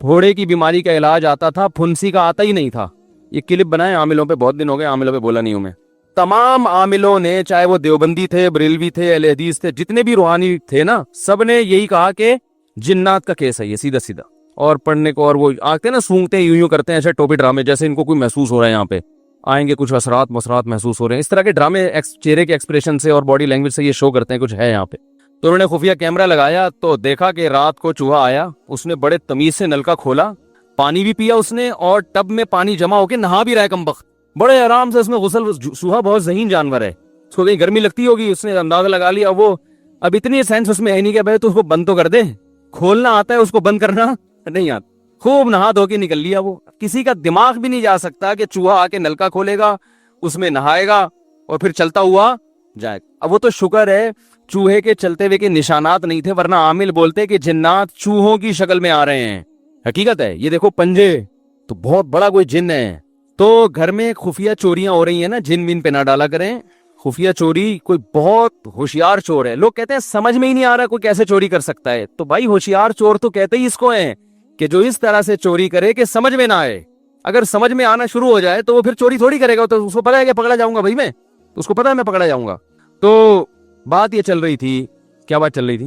پھوڑے کی بیماری کا علاج آتا تھا، پھنسی کا آتا ہی نہیں تھا. یہ کلپ بنائے عاملوں پہ، بہت دن ہو گئے عاملوں پہ بولا نہیں ہوں میں. تمام عاملوں نے، چاہے وہ دیوبندی تھے، بریلوی تھے، اہل حدیث تھے، جتنے بھی روحانی تھے نا، سب نے یہی کہا کہ جنات کا کیس ہے یہ، سیدھا سیدھا. اور پڑھنے کو، اور وہ آتے ہیں نا سونگتے ہیں، یوں کرتے ہیں ایسے ٹوپی ڈرامے جیسے ان کو کوئی محسوس ہو رہا ہے، یہاں پہ آئیں گے کچھ اثرات مسرات محسوس ہو رہے ہیں، اس طرح کے ڈرامے چہرے کے ایکسپریشن سے اور باڈی لینگویج سے یہ شو کرتے ہیں کچھ ہے یہاں پہ. تو انہوں نے خفیہ کیمرہ لگایا تو دیکھا کہ رات کو چوہا آیا، اس نے بڑے تمیز سے نل کا کھولا، پانی بھی پیا اس نے، اور ٹب میں پانی جمع ہو کے نہا بھی رہا ہے کمبخت، بڑے آرام سے اس میں غسل. چوہا بہت ذہین جانور ہے، اس کو کہیں گرمی لگتی ہوگی، اس نے اندازہ لگا لیا. وہ اب اتنی سینس اس میں ہے نہیں کہ بھائی تو اس کو بند تو کر دے، کھولنا آتا ہے اس کو، بند کرنا نہیں آتا. خوب نہا دھو کے نکل لیا. وہ کسی کا دماغ بھی نہیں جا سکتا کہ چوہا آ کے نل کا کھولے گا، اس میں نہائے گا اور پھر چلتا ہوا جائے. اب وہ تو شکر ہے چوہے کے چلتے ہوئے کے نشانات نہیں تھے، ورنہ عامل بولتے کہ جنات چوہوں کی شکل میں آ رہے ہیں. حقیقت ہے یہ، دیکھو پنجے تو بہت بڑا کوئی جن ہے. تو گھر میں خفیہ چوریاں ہو رہی ہیں نا، جن وین پہ نہ ڈالا کریں. خفیہ چوری کوئی بہت ہوشیار چور ہے، لوگ کہتے ہیں سمجھ میں ہی نہیں آ رہا کوئی کیسے چوری کر سکتا ہے. تو بھائی ہوشیار چور تو کہتے ہی اس کو ہیں کہ جو اس طرح سے چوری کرے کہ سمجھ میں نہ آئے. اگر سمجھ میں آنا شروع ہو جائے تو وہ پھر چوری تھوڑی کرے گا، تو اس کو پتا ہے کہ پکڑا جاؤں گا بھائی میں، اس کو پتا ہے میں پکڑا جاؤں گا. تو بات یہ چل رہی تھی، کیا بات چل رہی تھی؟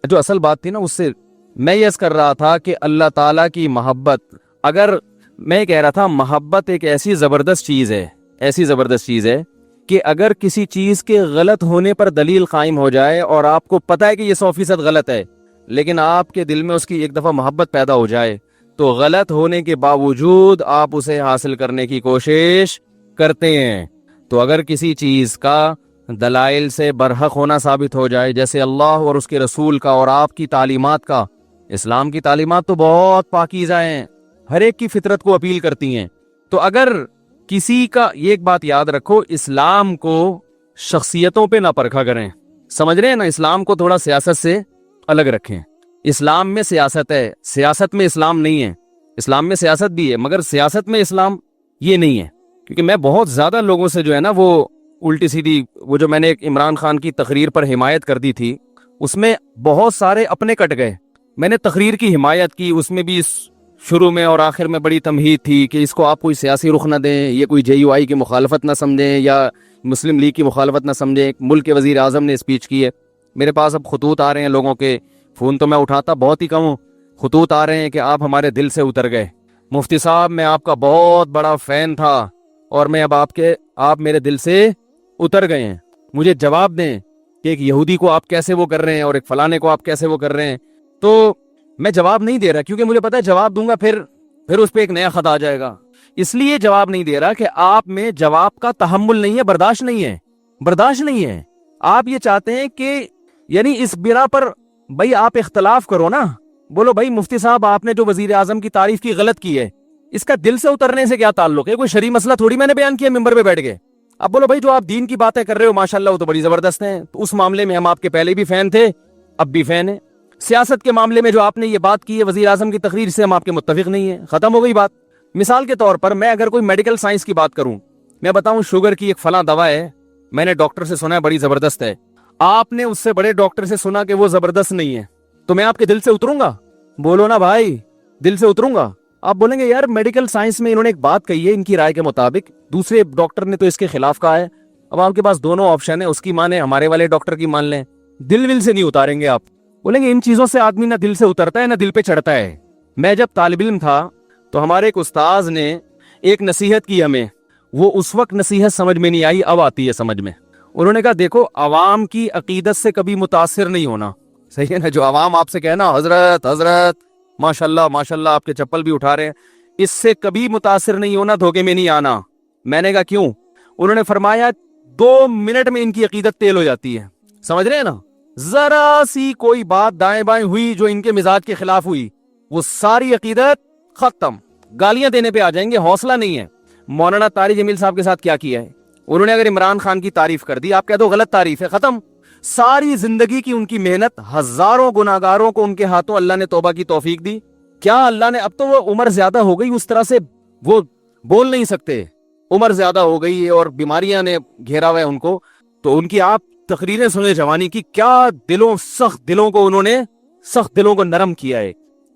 جو اصل بات تھی نا، اس سے میں یہ کر رہا تھا کہ اللہ تعالیٰ کی محبت، اگر میں کہہ رہا تھا محبت ایک ایسی زبردست چیز ہے، ایسی زبردست چیز ہے کہ اگر کسی چیز کے غلط ہونے پر دلیل قائم ہو جائے اور آپ کو پتا ہے کہ یہ 100% غلط ہے، لیکن آپ کے دل میں اس کی ایک دفعہ محبت پیدا ہو جائے تو غلط ہونے کے باوجود آپ اسے حاصل کرنے کی کوشش کرتے ہیں. تو اگر کسی چیز کا دلائل سے برحق ہونا ثابت ہو جائے، جیسے اللہ اور اس کے رسول کا اور آپ کی تعلیمات کا، اسلام کی تعلیمات تو بہت پاکیزہ ہیں، ہر ایک کی فطرت کو اپیل کرتی ہیں. تو اگر کسی کا، یہ ایک بات یاد رکھو، اسلام کو شخصیتوں پہ نہ پرکھا کریں. سمجھ رہے ہیں نا، اسلام کو تھوڑا سیاست سے الگ رکھیں. اسلام میں سیاست ہے، سیاست میں اسلام نہیں ہے. اسلام میں سیاست بھی ہے مگر سیاست میں اسلام یہ نہیں ہے. کیونکہ میں بہت زیادہ لوگوں سے جو ہے نا وہ الٹی سیدھی، وہ جو میں نے ایک عمران خان کی تقریر پر حمایت کر دی تھی، اس میں بہت سارے اپنے کٹ گئے. میں نے تقریر کی حمایت کی، اس میں بھی شروع میں اور آخر میں بڑی تمہید تھی کہ اس کو آپ کوئی سیاسی رخ نہ دیں، یہ کوئی JUI کی مخالفت نہ سمجھیں یا مسلم لیگ کی مخالفت نہ سمجھیں. ایک ملک کے وزیر اعظم نے اسپیچ کی ہے. میرے پاس اب خطوط آ رہے ہیں لوگوں کے، فون تو میں اٹھاتا بہت ہی کم ہوں، خطوط آ رہے ہیں کہ آپ ہمارے دل سے اتر گئے مفتی صاحب، میں آپ کا بہت بڑا فین تھا اور میں اب آپ میرے دل سے اتر گئے ہیں. مجھے جواب دیں کہ ایک یہودی کو آپ کیسے وہ کر رہے ہیں اور ایک فلانے کو آپ کیسے وہ کر رہے ہیں. تو میں جواب نہیں دے رہا کیونکہ مجھے پتا ہے جواب دوں گا پھر اس پہ ایک نیا خط آ جائے گا. اس لیے جواب نہیں دے رہا کہ آپ میں جواب کا تحمل نہیں ہے، برداشت نہیں ہے. آپ یہ چاہتے ہیں کہ یعنی اس بنا پر بھائی آپ اختلاف کرو نا، بولو بھائی مفتی صاحب آپ نے جو وزیر اعظم کی تعریف کی غلط کی ہے، اس کا دل سے اترنے سے کیا تعلق ہے؟ کوئی شرعی مسئلہ تھوڑی میں نے بیان کیا ممبر پہ بیٹھ گئے. اب بولو بھائی جو آپ دین کی باتیں کر رہے ہو ماشاءاللہ وہ تو بڑی زبردست ہیں، تو اس معاملے میں ہم آپ کے پہلے بھی فین تھے، اب بھی فین ہیں. سیاست کے معاملے میں جو آپ نے یہ بات کی ہے وزیر اعظم کی تقریر سے، ہم آپ کے متفق نہیں ہیں، ختم ہو گئی بات. مثال کے طور پر میں اگر کوئی میڈیکل سائنس کی بات کروں، میں بتاؤں شوگر کی ایک فلاں دوا ہے، میں نے ڈاکٹر سے سنا ہے بڑی زبردست ہے، آپ نے اس سے بڑے ڈاکٹر سے سنا کہ وہ زبردست نہیں ہے، تو میں آپ کے دل سے اتروں گا؟ بولو نا بھائی، دل سے اتروں گا. آپ بولیں گے یار میڈیکل سائنس میں انہوں نے ایک بات کہی ہے ان کی رائے کے مطابق، دوسرے ڈاکٹر نے تو اس کے خلاف کہا ہے. اب آپ کے پاس دونوں آپشن ہیں، اس کی مانیں ہمارے والے ڈاکٹر کی مان لیں، دل سے نہیں اتاریں گے آپ. بولیں گے ان چیزوں سے آدمی نہ دل سے اترتا ہے نہ دل پہ چڑھتا ہے. میں جب طالب علم تھا تو ہمارے ایک استاذ نے ایک نصیحت کی ہمیں، وہ اس وقت نصیحت سمجھ میں نہیں آئی، اب آتی ہے سمجھ میں. انہوں نے کہا دیکھو عوام کی عقیدت سے کبھی متاثر نہیں ہونا، صحیح ہے نا؟ جو عوام آپ سے کہنا حضرت ماشاءاللہ ماشاءاللہ آپ کے چپل بھی اٹھا رہے ہیں، اس سے کبھی متاثر نہیں ہونا، دھوکے میں نہیں آنا. میں نے کہا کیوں؟ انہوں نے فرمایا 2 منٹ میں ان کی عقیدت تیل ہو جاتی ہے. سمجھ رہے ہیں نا؟ ذرا سی کوئی بات دائیں بائیں ہوئی جو ان کے مزاج کے خلاف ہوئی، وہ ساری عقیدت ختم، گالیاں دینے پہ آ جائیں گے. حوصلہ نہیں ہے. مولانا طاری جمیل صاحب کے ساتھ کیا کیا ہے؟ انہوں نے اگر عمران خان کی تعریف کر دی، آپ کہہ دو غلط تعریف ہے، ختم. ساری زندگی کی ان کی محنت، ہزاروں گناہگاروں کو ان کے ہاتھوں اللہ نے توبہ کی توفیق دی. کیا اللہ نے، اب تو وہ عمر زیادہ ہو گئی، اس طرح سے وہ بول نہیں سکتے، عمر زیادہ ہو گئی اور بیماریاں نے گھیرا ہوا ہے ان کو، تو ان کی آپ تقریریں سنیں جوانی کی، کیا سخت دلوں کو انہوں نے سخت دلوں کو نرم کیا ہے.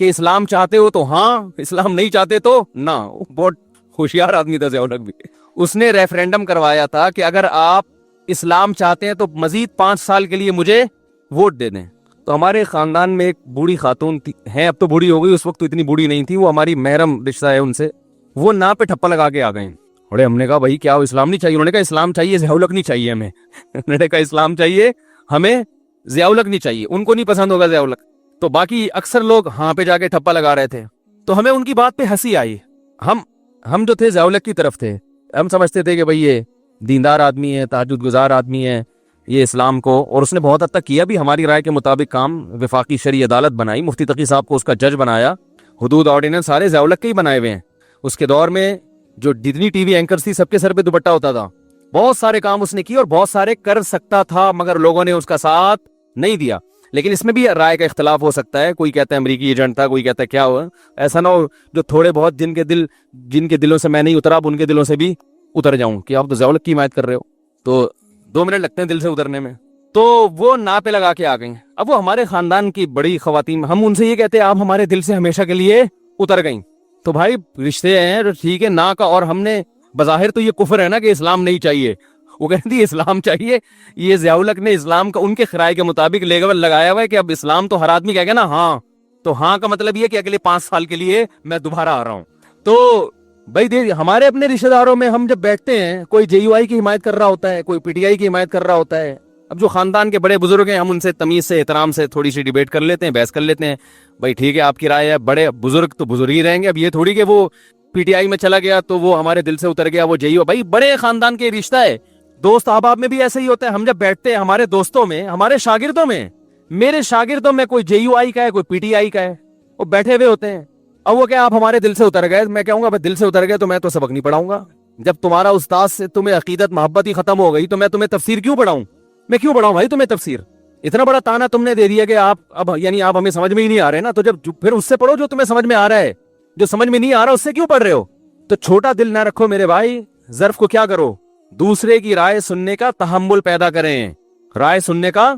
کہ اسلام چاہتے ہو تو ہاں, اسلام نہیں چاہتے تو نہ. بہت ہوشیار آدمی تھا ضیاء الحق بھی. اس نے ریفرینڈم کروایا تھا کہ اگر آپ اسلام چاہتے ہیں تو مزید 5 سال کے لیے مجھے ووٹ دے دیں. تو ہمارے خاندان میں ایک بوڑھی خاتون تھی, ہیں اب تو بوڑھی ہو گئی, اس وقت تو اتنی بوڑھی نہیں تھی, وہ ہماری محرم رشتہ ہے ان سے, وہ نا پہ ٹھپا لگا کے آ گئے. بڑے ہم نے کہا بھائی کیا اسلام نہیں چاہیے؟ انہوں نے کہا اسلام چاہیے, ضیاء الحق نہیں چاہیے ہمیں. انہوں نے کہا اسلام چاہیے ہمیں, ضیاء الحق نہیں چاہیے. ان کو نہیں پسند ہوگا ضیاء الحق. تو باقی اکثر لوگ ہاں پہ جا کے ٹھپا لگا رہے تھے. تو ہمیں ان کی بات پہ ہنسی آئی. ہم جو تھے ضیاء الحق کی طرف تھے. ہم سمجھتے تھے کہ بھئی یہ دیندار آدمی ہے, تہجد گزار آدمی ہے, یہ اسلام کو, اور اس نے بہت حد تک کیا بھی ہماری رائے کے مطابق کام. وفاقی شرعی عدالت بنائی, مفتی تقی صاحب کو اس کا جج بنایا, حدود آرڈیننس سارے ضیاء الحق کے ہی بنائے ہوئے ہیں. اس کے دور میں جو جتنی ٹی وی اینکرز تھی سب کے سر پہ دوپٹہ ہوتا تھا. بہت سارے کام اس نے کیے اور بہت سارے کر سکتا تھا, مگر لوگوں نے اس کا ساتھ نہیں دیا. لیکن اس میں بھی رائے کا اختلاف ہو سکتا ہے, کوئی کہتا ہے امریکی ایجنٹ تھا, کوئی کہتا ہے کیا ہوا. ایسا نہ ہو جو تھوڑے بہت جن کے دلوں سے میں نہیں اترا, اب ان کے دلوں سے بھی اتر جاؤں کہ آپ تو ضیاء الحق کی حمایت کر رہے ہو. تو 2 منٹ لگتے ہیں دل سے اترنے میں. تو وہ نا پہ لگا کے آ گئیں. اب وہ ہمارے خاندان کی بڑی خواتین, ہم ان سے یہ کہتے ہیں آپ ہمارے دل سے ہمیشہ کے لیے اتر گئیں. تو بھائی رشتے ہیں تو ٹھیک ہے نا کا, اور ہم نے بظاہر تو یہ کفر ہے نا کہ اسلام نہیں چاہیے. وہ کہتی اسلام چاہیے. یہ ضیاء الحق نے اسلام کا ان کے خرائے کے مطابق لیبل لگایا ہوا ہے کہ اب اسلام تو ہر آدمی کہے گا نا ہاں, تو ہاں کا مطلب یہ کہ اگلے 5 سال کے لیے میں دوبارہ آ رہا ہوں. تو بھائی ہمارے اپنے رشتہ داروں میں ہم جب بیٹھتے ہیں, کوئی جے یو آئی کی حمایت کر رہا ہوتا ہے, کوئی پی ٹی آئی کی حمایت کر رہا ہوتا ہے. اب جو خاندان کے بڑے بزرگ ہیں ہم ان سے تمیز سے احترام سے تھوڑی سی ڈیبیٹ کر لیتے ہیں, بحث کر لیتے ہیں. بھائی ٹھیک ہے آپ کی رائے ہے, بڑے بزرگ تو بزرگ ہی رہیں گے. اب یہ تھوڑی کہ وہ پی ٹی آئی میں چلا گیا تو وہ ہمارے دل سے اتر گیا, وہ جے یو. بھائی بڑے خاندان کے رشتہ ہے, دوست احباب میں بھی ایسے ہی ہوتا ہے. ہم جب بیٹھتے ہیں ہمارے دوستوں میں, ہمارے شاگردوں میں, میرے شاگردوں میں کوئی جے یو آئی کا ہے, کوئی پی ٹی آئی کا ہے, وہ بیٹھے ہوئے ہوتے ہیں. اب وہ کیا آپ ہمارے دل سے اتر گئے, میں کہوں گا دل سے اتر گئے تو میں تو سبق نہیں پڑھاؤں گا. جب تمہارا استاد سے تمہیں عقیدت محبت ہی ختم ہو گئی تو میں تمہیں تفسیر کیوں پڑھاؤں؟ میں کیوں پڑھاؤں بھائی تمہیں تفسیر؟ اتنا بڑا تانا تم نے دے دیا کہ آپ اب یعنی آپ ہمیں سمجھ میں ہی نہیں آ رہے نا, تو جب پھر اس سے پڑھو جو تمہیں سمجھ میں آ رہا ہے. جو سمجھ میں نہیں آ رہا اس سے کیوں پڑھ رہے ہو؟ تو چھوٹا دل نہ رکھو میرے بھائی, ظرف کو کیا کرو, دوسرے کی رائے سننے کا تحمل پیدا کریں. رائے سننے کا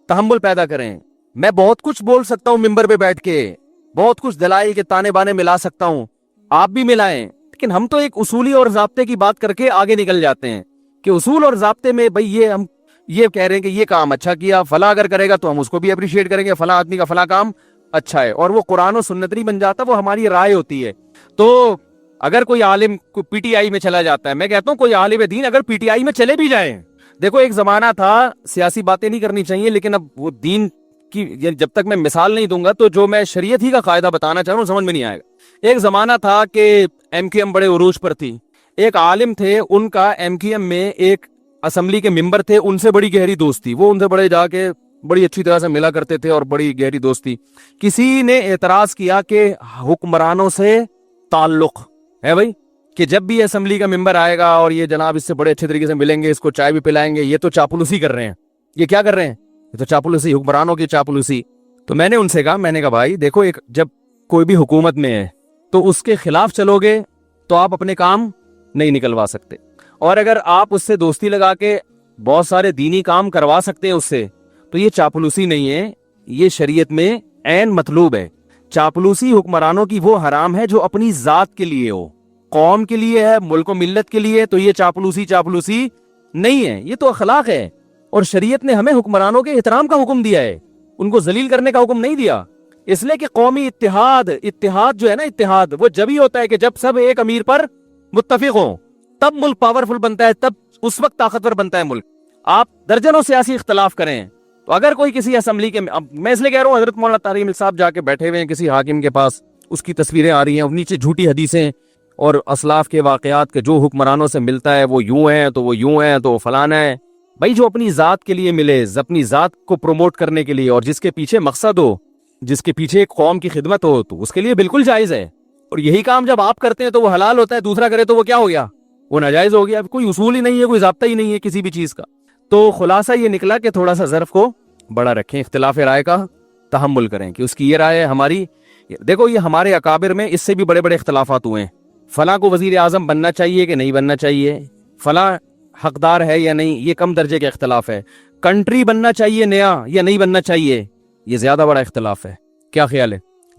تحمل پیدا کریں. میں بہت کچھ بول سکتا ہوں ممبر پہ بیٹھ کے, بہت کچھ دلائل کے تانے بانے ملا سکتا ہوں, آپ بھی ملائیں, لیکن ہم تو ایک اصولی اور ضابطے کی بات کر کے آگے نکل جاتے ہیں کہ اصول اور ضابطے میں بھئی یہ ہم یہ کہہ رہے ہیں کہ یہ کام اچھا کیا, فلاں اگر کرے گا تو ہم اس کو بھی اپریشیٹ کریں گے, فلاں آدمی کا فلاں کام اچھا ہے, اور وہ قرآن و سنت نہیں بن جاتا, وہ ہماری رائے ہوتی ہے. تو اگر کوئی عالم پی ٹی آئی میں چلا جاتا ہے, میں کہتا ہوں کوئی عالم دین اگر پی ٹی آئی میں چلے بھی جائیں, دیکھو ایک زمانہ تھا, سیاسی باتیں نہیں کرنی چاہیے, لیکن اب وہ دین کی جب تک میں مثال نہیں دوں گا تو جو میں شریعت ہی کا قاعدہ بتانا چاہ رہا ہوں سمجھ میں نہیں آئے گا. ایک زمانہ تھا کہ ایم کیو ایم بڑے عروج پر تھی, ایک عالم تھے, ان کا ایم کیو ایم میں ایک اسمبلی کے ممبر تھے, ان سے بڑی گہری دوستی, وہ ان سے بڑے جا کے بڑی اچھی طرح سے ملا کرتے تھے اور بڑی گہری دوستی. کسی نے اعتراض کیا کہ حکمرانوں سے تعلق ہے بھائی, کہ جب بھی اسمبلی کا ممبر آئے گا اور یہ جناب اس سے بڑے اچھے طریقے سے ملیں گے, اس کو چائے بھی پلائیں گے, یہ تو چاپلوسی کر رہے ہیں. یہ کیا کر رہے ہیں؟ یہ تو چاپلوسی, حکمرانوں کی چاپلوسی. تو میں نے ان سے کہا, میں نے کہا بھائی دیکھو, ایک جب کوئی بھی حکومت میں ہے تو اس کے خلاف چلو گے تو آپ اپنے کام نہیں نکلوا سکتے, اور اگر آپ اس سے دوستی لگا کے بہت سارے دینی کام کروا سکتے ہیں اس سے, تو یہ چاپلوسی نہیں ہے, یہ شریعت میں عین مطلوب ہے. چاپلوسی حکمرانوں کی وہ حرام ہے جو اپنی ذات کے لیے ہو, قوم کے لیے ہے, ملک و ملت کے لیے, تو یہ چاپلوسی نہیں ہے, یہ تو اخلاق ہے. اور شریعت نے ہمیں حکمرانوں کے احترام کا حکم دیا ہے, ان کو ذلیل کرنے کا حکم نہیں دیا. اس لیے کہ قومی اتحاد جو ہے نا, اتحاد وہ جب ہی ہوتا ہے کہ جب سب ایک امیر پر متفق ہوں, تب ملک پاورفل بنتا ہے, تب اس وقت طاقتور بنتا ہے ملک. آپ درجنوں سیاسی اختلاف کریں تو اگر کوئی کسی اسمبلی کے, میں اس لیے کہہ رہا ہوں, حضرت مولانا طارق مل صاحب جا کے بیٹھے ہوئے ہیں کسی حاکم کے پاس, اس کی تصویریں آ رہی ہیں, نیچے جھوٹی حدیثیں اور اسلاف کے واقعات کے جو حکمرانوں سے ملتا ہے وہ یوں ہیں تو وہ یوں ہیں تو فلانا ہے. بھائی جو اپنی ذات کے لیے ملے, اپنی ذات کو پروموٹ کرنے کے لیے, اور جس کے پیچھے مقصد ہو, جس کے پیچھے ایک قوم کی خدمت ہو, تو اس کے لیے بالکل جائز ہے. اور یہی کام جب آپ کرتے ہیں تو وہ حلال ہوتا ہے, دوسرا کرے تو وہ کیا ہو گیا, وہ ناجائز ہو گیا. کوئی اصول ہی نہیں ہے, کوئی ضابطہ ہی نہیں ہے کسی بھی چیز کا. تو خلاصہ یہ نکلا کہ تھوڑا سا ظرف کو بڑا رکھیں, اختلاف رائے کا تحمل کریں کہ اس کی یہ رائے ہے, ہماری. دیکھو یہ ہمارے اکابر میں اس سے بھی بڑے بڑے اختلافات ہوئے ہیں, فلاں کو وزیر اعظم بننا چاہیے کہ نہیں بننا چاہیے, فلاں حقدار ہے یا نہیں, یہ کم درجے کے اختلاف ہے. کنٹری بننا چاہیے نیا یا نہیں بننا چاہیے, یہ زیادہ بڑا اختلاف ہے. کیا خیال ہے؟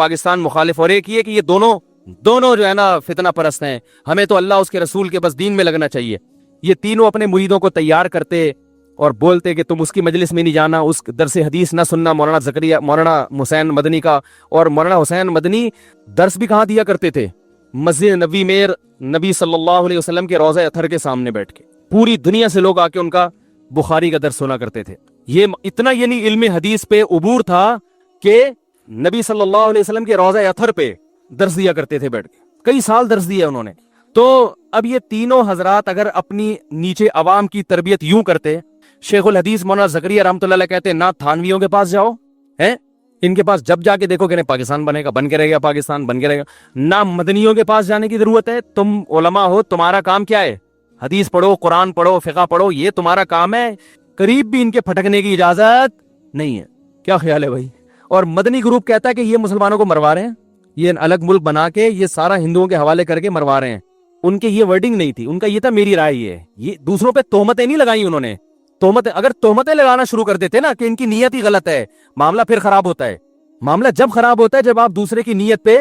پاکستان مخالف اور ایک یہ کہ یہ دونوں جو ہے نا فتنہ پرست ہیں. ہمیں تو اللہ اس کے رسول کے بس دین میں لگنا چاہیے. یہ تینوں اپنے مریدوں کو تیار کرتے اور بولتے کہ تم اس کی مجلس میں نہیں جانا, اس درس حدیث نہ سننا مولانا حسین مدنی کا. اور مولانا حسین مدنی درس بھی کہاں دیا کرتے تھے؟ مسجد نبی میں نبی صلی اللہ علیہ وسلم کے روضہ اطہر کے سامنے بیٹھ کے. پوری دنیا سے لوگ آ کے ان کا بخاری کا درس سنا کرتے تھے. یہ اتنا یعنی علم حدیث پہ عبور تھا کہ نبی صلی اللہ علیہ وسلم کے روضہ اطہر پہ درس دیا کرتے تھے بیٹھ کے. کئی سال درس دیا انہوں نے. تو اب یہ تینوں حضرات اگر اپنی نیچے عوام کی تربیت یوں کرتے, شیخ الحدیث مولانا زکریا رحمۃ اللہ علیہ کہتے نہ تھانویوں کے پاس جاؤ, ہیں ان کے پاس جب جا کے دیکھو کہ پاکستان بنے گا, بن کے رہے گا, پاکستان بن کے رہے گا. نہ مدنیوں کے پاس جانے کی ضرورت ہے, تم علماء ہو, تمہارا کام کیا ہے؟ حدیث پڑھو, قرآن پڑھو, فقہ پڑھو, یہ تمہارا کام ہے. قریب بھی ان کے پھٹکنے کی اجازت نہیں ہے. کیا خیال ہے بھائی؟ اور مدنی گروپ کہتا ہے کہ یہ مسلمانوں کو مروا رہے ہیں, یہ الگ ملک بنا کے یہ سارا ہندوؤں کے حوالے کر کے مروا رہے ہیں. ان کے یہ ورڈنگ نہیں تھی, ان کا یہ تھا میری رائے یہ دوسروں پہ تہمتیں نہیں لگائی انہوں نے. اگر تہمتیں لگانا شروع کر دیتے نا کہ ان کی نیت ہی غلط ہے, معاملہ پھر خراب ہوتا ہے. معاملہ جب خراب ہوتا ہے جب آپ دوسرے کی نیت پہ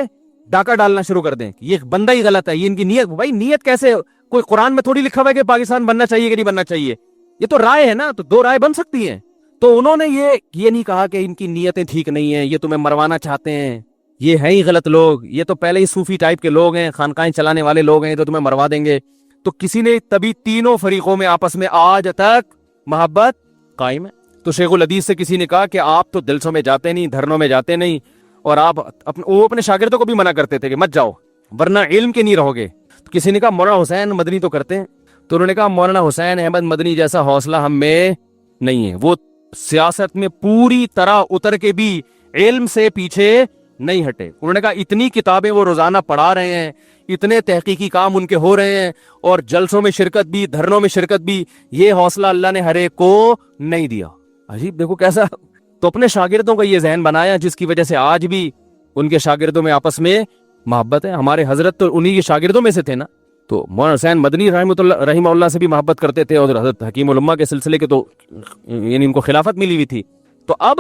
ڈاکہ ڈالنا شروع کر دیں, یہ بندہ ہی غلط ہے, یہ ان کی نیت. بھائی نیت کیسے؟ کوئی قرآن میں تھوڑی لکھا ہوا ہے کہ پاکستان بننا چاہیے کہ نہیں بننا چاہیے, یہ تو رائے ہے نا, تو دو رائے بن سکتی ہیں. تو انہوں نے یہ نہیں کہا کہ ان کی نیتیں ٹھیک نہیں ہیں, یہ تمہیں مروانا چاہتے ہیں, یہ ہیں ہی غلط لوگ, یہ تو پہلے ہی صوفی ٹائپ کے لوگ ہیں, خانقاہیں چلانے والے لوگ ہیں, تو تمہیں مروا دیں گے. تو کسی نے تبھی تینوں فریقوں میں آپس میں آج تک محبت قائم ہے. تو شیخ الحدیث سے کسی نے کہا کہ آپ تو جلسوں میں جاتے نہیں, دھرنوں میں جاتے نہیں, اور آپ وہ اپنے شاگردوں کو بھی منع کرتے تھے کہ مت جاؤ ورنہ علم کے نہیں رہو گے. تو کسی نے کہا مولانا حسین مدنی تو کرتے ہیں. تو انہوں نے کہا مولانا حسین احمد مدنی جیسا حوصلہ ہم میں نہیں ہے, وہ سیاست میں پوری طرح اتر کے بھی علم سے پیچھے نہیں ہٹے. انہوں نے کہا اتنی کتابیں وہ روزانہ پڑھا رہے ہیں, اتنے تحقیقی کام ان کے ہو رہے ہیں, اور جلسوں میں شرکت بھی, دھرنوں میں شرکت بھی, یہ حوصلہ اللہ نے ہر ایک کو نہیں دیا. عجیب دیکھو کیسا. تو اپنے شاگردوں کا یہ ذہن بنایا جس کی وجہ سے آج بھی ان کے شاگردوں میں آپس میں محبت ہے. ہمارے حضرت تو انہی کے شاگردوں میں سے تھے نا. تو مولانا حسین مدنی رحمہ اللہ سے بھی محبت کرتے تھے, اور حضرت حکیم الامہ کے سلسلے کے تو یعنی ان کو خلافت ملی ہوئی تھی. تو اب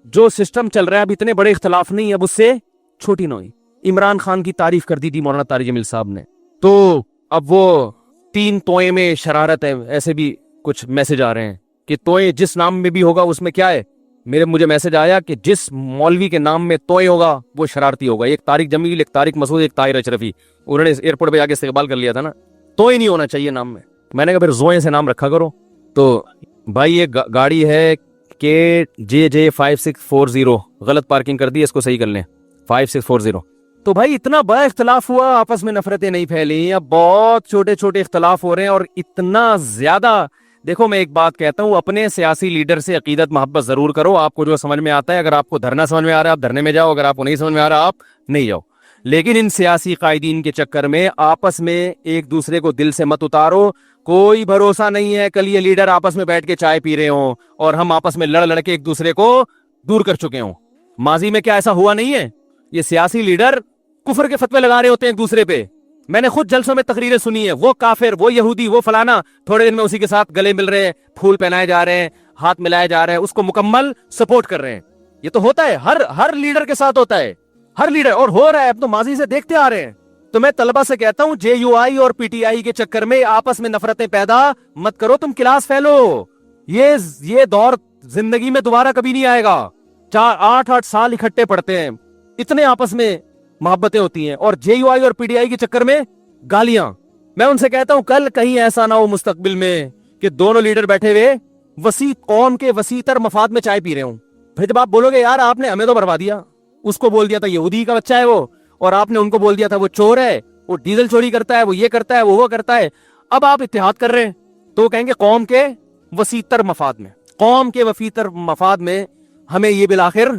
جو سسٹم چل رہا ہے اب اتنے بڑے اختلاف نہیں, اب اس سے چھوٹی نوعی. عمران خان کی تعریف کر دی تھی مولانا طارق جمیل صاحب نے, تو اب وہ 3 توئیں میں شرارت ہے, ایسے بھی کچھ میسج آ رہے ہیں کہ توئیں جس نام میں بھی ہوگا اس میں کیا ہے. مجھے میسج آیا کہ جس مولوی کے نام میں توئیں ہوگا وہ شرارتی ہوگا. ایک طارق جمیل, ایک طارق مسعود, ایک طاہر اشرفی, انہوں نے ایئرپورٹ پہ جا کے استقبال کر لیا تھا نا. توئیں نہیں ہونا چاہیے نام میں. میں نے کہا پھر زوئیں سے نام رکھا کرو. تو بھائی یہ گاڑی ہے کہ JJ 5640, غلط پارکنگ کر دی, اس کو صحیح کر لیں 5640. تو بھائی اتنا بڑا اختلاف ہوا, آپس میں نفرتیں نہیں پھیلی, اب بہت چھوٹے چھوٹے اختلاف ہو رہے ہیں. اور اتنا زیادہ دیکھو, میں ایک بات کہتا ہوں, اپنے سیاسی لیڈر سے عقیدت محبت ضرور کرو, آپ کو جو سمجھ میں آتا ہے. اگر آپ کو دھرنا سمجھ میں آ رہا ہے آپ دھرنے میں جاؤ, اگر آپ کو نہیں سمجھ میں آ رہا آپ نہیں جاؤ. لیکن ان سیاسی قائدین کے چکر میں آپس میں ایک دوسرے کو دل سے مت اتارو. کوئی بھروسہ نہیں ہے کل یہ لیڈر آپس میں بیٹھ کے چائے پی رہے ہوں اور ہم آپس میں لڑ کے ایک دوسرے کو دور کر چکے ہوں. ماضی میں کیا ایسا ہوا نہیں ہے؟ یہ سیاسی لیڈر کفر کے فتوے لگا رہے ہوتے ہیں ایک دوسرے پہ. میں نے خود جلسوں میں تقریریں سنی ہے, وہ کافر, وہ یہودی, وہ فلانا, تھوڑے دن میں اسی کے ساتھ گلے مل رہے ہیں, پھول پہنائے جا رہے ہیں, ہاتھ ملائے جا رہے ہیں, اس کو مکمل سپورٹ کر رہے ہیں. یہ تو ہوتا ہے, ہر لیڈر کے ساتھ ہوتا ہے, ہر لیڈر, اور ہو رہا ہے, اب تو ماضی سے دیکھتے آ رہے ہیں. تو میں طلبہ سے کہتا ہوں JUI اور PTI کے چکر میں آپس میں نفرتیں پیدا مت کرو, تم کلاس فیلو. یہ دور زندگی میں دوبارہ کبھی نہیں آئے گا. 8 سال اکٹھے پڑھتے ہیں, اتنے آپس میں محبتیں ہوتی ہیں, اور JUI اور PTI کے چکر میں گالیاں. میں ان سے کہتا ہوں کل کہیں ایسا نہ ہو مستقبل میں کہ دونوں لیڈر بیٹھے ہوئے وسیع قوم کے وسیع تر مفاد میں چائے پی رہے ہوں. پھر جب آپ بولو گے یار آپ نے ہمیں تو بروا دیا, اس کو بول دیا تھا یہودی کا بچہ ہے وہ, اور آپ نے ان کو بول دیا تھا وہ چور ہے, وہ ڈیزل چوری کرتا ہے, وہ یہ کرتا ہے, وہ کرتا ہے. اب آپ اتحاد کر رہے ہیں تو وہ کہیں گے قوم کے وسیع تر مفاد میں, قوم کے وسیع تر مفاد میں ہمیں یہ بالآخر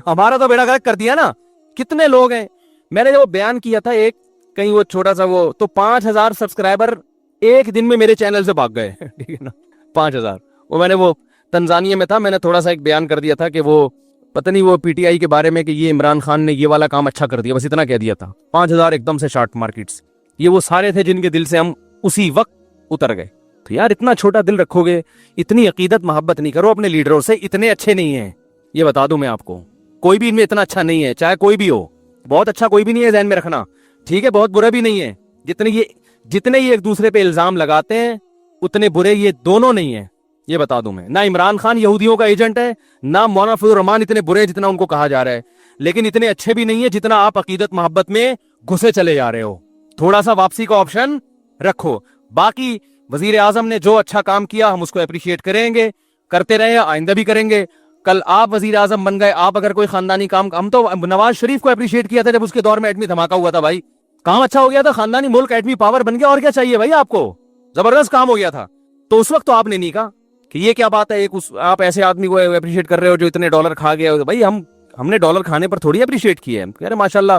ہمارا تو بیڑا غرق کر دیا نا. کتنے لوگ ہیں, میں نے جب بیان کیا تھا ایک کہیں وہ چھوٹا سا وہ, تو 5000 سبسکرائبر ایک دن میں میرے چینل سے بھاگ گئے. ٹھیک ہے نا, 5000. وہ میں نے وہ تنزانیہ میں تھا, میں نے تھوڑا سا ایک بیان کر دیا تھا کہ وہ پتہ نہیں وہ PTI کے بارے میں کہ یہ عمران خان نے یہ والا کام اچھا کر دیا, بس اتنا کہہ دیا تھا. 5000 ایک دم سے شارٹ مارکیٹس. یہ وہ سارے تھے جن کے دل سے ہم اسی وقت اتر گئے. تو یار اتنا چھوٹا دل رکھو گے, اتنی عقیدت محبت نہیں کرو اپنے لیڈروں سے. اتنے اچھے نہیں ہیں, یہ بتا دوں میں آپ کو, کوئی بھی ان میں اتنا اچھا نہیں ہے, چاہے کوئی بھی ہو. بہت اچھا کوئی بھی نہیں ہے ذہن میں رکھنا, ٹھیک ہے, بہت برا بھی نہیں ہے. جتنے یہ ایک دوسرے پہ الزام لگاتے ہیں اتنے برے یہ دونوں نہیں ہیں, یہ بتا دوں میں. نہ عمران خان یہودیوں کا ایجنٹ ہے, نہ مولانا فضل الرحمان اتنے برے ہیں جتنا ان کو کہا جا رہا ہے, لیکن اتنے اچھے بھی نہیں ہے جتنا آپ عقیدت محبت میں گھسے چلے جا رہے ہو. تھوڑا سا واپسی کا آپشن رکھو. باقی وزیر اعظم نے جو اچھا کام کیا ہم اس کو اپریشیٹ کریں گے, کرتے رہے, آئندہ بھی کریں گے. کل آپ وزیر اعظم بن گئے, آپ اگر کوئی خاندانی کام, ہم تو نواز شریف کو اپریشیٹ کیا تھا جب اس کے دور میں ایٹمی دھماکہ ہوا تھا بھائی, کام اچھا ہو گیا تھا, خاندانی ملک ایٹمی پاور بن گیا, اور کیا چاہیے بھائی آپ کو, زبردست کام ہو گیا تھا. تو اس وقت تو آپ نے نہیں کہا کہ یہ کیا بات ہے, آپ ایسے آدمی کو اپریشیٹ کر رہے ہو جو اتنے ڈالر کھا گیا. بھائی ہم نے ڈالر کھانے پر تھوڑی اپریشیٹ کیا ہے, کہہ رہے ماشاءاللہ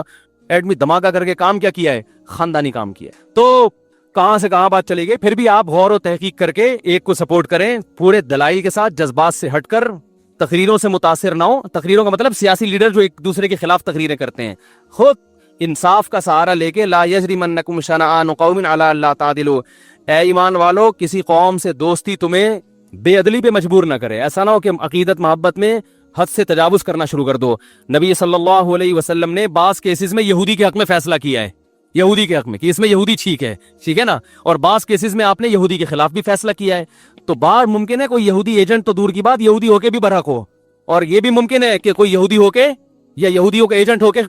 ایٹمی دھماکہ کر کے کام کیا کیا ہے, خاندانی کام کیا ہے. تو کہاں سے کہاں بات چلی گئی. پھر بھی آپ غور و تحقیق کر کے ایک کو سپورٹ کریں پورے دلائل کے ساتھ, جذبات سے ہٹ کر, تقریروں سے متاثر نہ ہو. تقریروں کا مطلب سیاسی لیڈر جو ایک دوسرے کے خلاف تقریریں کرتے ہیں. خود انصاف کا سہارا لے کے, لا یجرمنکم شنآن قوم علی الا تعدلوا, اے ایمان والو کسی قوم سے دوستی تمہیں بے عدلی پہ مجبور نہ کرے. ایسا نہ ہو کہ عقیدت محبت میں حد سے تجاوز کرنا شروع کر دو. نبی صلی اللہ علیہ وسلم نے بعض کیسز میں یہودی کے حق میں فیصلہ کیا ہے, یہودی کے حق میں, کہ اس میں یہودی ٹھیک ہے نا, اور بعض کیسز میں آپ نے یہودی کے خلاف بھی فیصلہ کیا ہے. تو بار ممکن ہے کوئی یہودی ایجنٹ تو دور کی بات, یہودی ہو کے بھی برحق ہو, اور یہ بھی ممکن ہے کہ کوئی یہودی ہو کے یا یہودیوں کے ایجنٹ ہو کے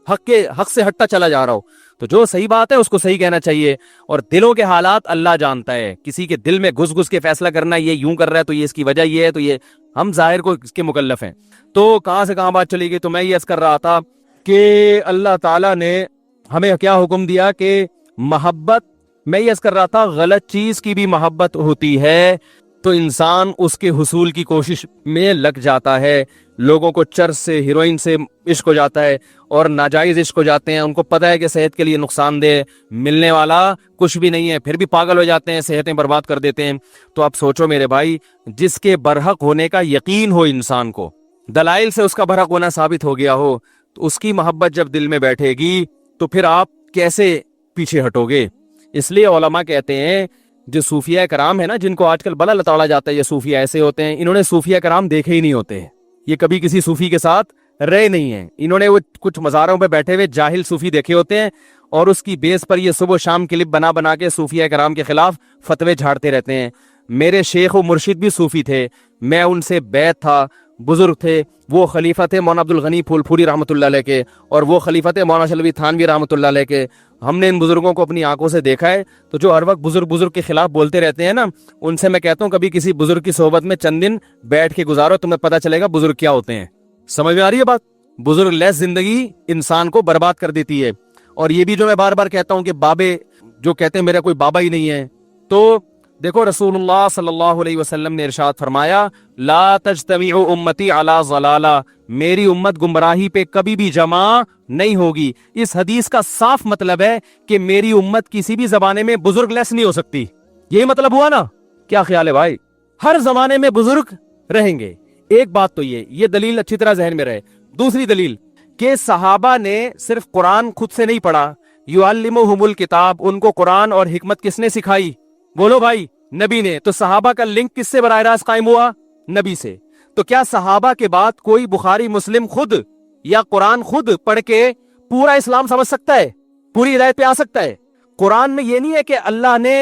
حق سے ہٹتا چلا جا رہا ہو. تو جو صحیح بات ہے اس کو صحیح کہنا چاہیے, اور دلوں کے حالات اللہ جانتا ہے. کسی کے دل میں گھس گھس کے فیصلہ کرنا, یہ یوں کر رہا ہے تو یہ اس کی وجہ یہ ہے, تو یہ ہم ظاہر کو اس کے مکلف ہیں. تو کہاں سے کہاں بات چلی گئی. تو میں یہ عرض کر رہا تھا کہ اللہ تعالیٰ نے ہمیں کیا حکم دیا کہ محبت, میں یہ عرض کر رہا تھا غلط چیز کی بھی محبت ہوتی ہے تو انسان اس کے حصول کی کوشش میں لگ جاتا ہے. لوگوں کو چرس سے, ہیروئن سے عشق ہو جاتا ہے, اور ناجائز عشق ہو جاتے ہیں. ان کو پتہ ہے کہ صحت کے لیے نقصان دہ, ملنے والا کچھ بھی نہیں ہے, پھر بھی پاگل ہو جاتے ہیں, صحتیں برباد کر دیتے ہیں. تو آپ سوچو میرے بھائی, جس کے برحق ہونے کا یقین ہو انسان کو, دلائل سے اس کا برحق ہونا ثابت ہو گیا ہو, تو اس کی محبت جب دل میں بیٹھے گی تو پھر آپ کیسے پیچھے ہٹو گے. اس لیے علماء کہتے ہیں جو صوفیہ کرام ہے نا, جن کو آج کل بلا لتاڑا جاتا ہے یہ صوفیہ ایسے ہوتے ہیں, انہوں نے صوفیہ کرام دیکھے ہی نہیں ہوتے, یہ کبھی کسی صوفی کے ساتھ رہے نہیں ہیں. انہوں نے وہ کچھ مزاروں پہ بیٹھے ہوئے جاہل صوفی دیکھے ہوتے ہیں, اور اس کی بیس پر یہ صبح و شام کلپ بنا بنا کے صوفیہ کرام کے خلاف فتوے جھاڑتے رہتے ہیں. میرے شیخ و مرشد بھی صوفی تھے, میں ان سے بیعت تھا, بزرگ تھے. وہ خلیفہ تھے مولانا عبد الغنی پھول پھوری رحمۃ اللہ علیہ کے, اور وہ خلیفہ تھے مولانا شلوی تھانوی رحمۃ اللہ علیہ کے. ہم نے ان بزرگوں کو اپنی آنکھوں سے دیکھا ہے. تو جو ہر وقت بزرگ کے خلاف بولتے رہتے ہیں نا, ان سے میں کہتا ہوں کبھی کسی بزرگ کی صحبت میں چند دن بیٹھ کے گزارو, تمہیں پتہ چلے گا بزرگ کیا ہوتے ہیں. سمجھ میں آ رہی ہے بات. بزرگ لیس زندگی انسان کو برباد کر دیتی ہے. اور یہ بھی جو میں بار بار کہتا ہوں کہ بابے جو کہتے ہیں میرا کوئی بابا ہی نہیں ہے, تو دیکھو رسول اللہ صلی اللہ علیہ وسلم نے ارشاد فرمایا, لا تجتمع امتی علی ضلالہ, میری امت گمراہی پہ کبھی بھی جمع نہیں ہوگی. اس حدیث کا صاف مطلب ہے کہ میری امت کسی بھی زمانے میں بزرگ لیس نہیں ہو سکتی. یہی مطلب ہوا نا. کیا خیال ہے بھائی؟ ہر زمانے میں بزرگ رہیں گے. ایک بات تو یہ دلیل اچھی طرح ذہن میں رہے. دوسری دلیل کہ صحابہ نے صرف قرآن خود سے نہیں پڑھا, یعلمہم الکتاب, ان کو قرآن اور حکمت کس نے سکھائی؟ بولو بھائی, نبی نے. تو صحابہ کا لنک کس سے براہ راست قائم ہوا؟ نبی سے. تو کیا صحابہ کے بعد کوئی بخاری مسلم خود یا قرآن خود پڑھ کے پورا اسلام سمجھ سکتا ہے, پوری ہدایت پہ آ سکتا ہے؟ قرآن میں یہ نہیں ہے کہ اللہ نے,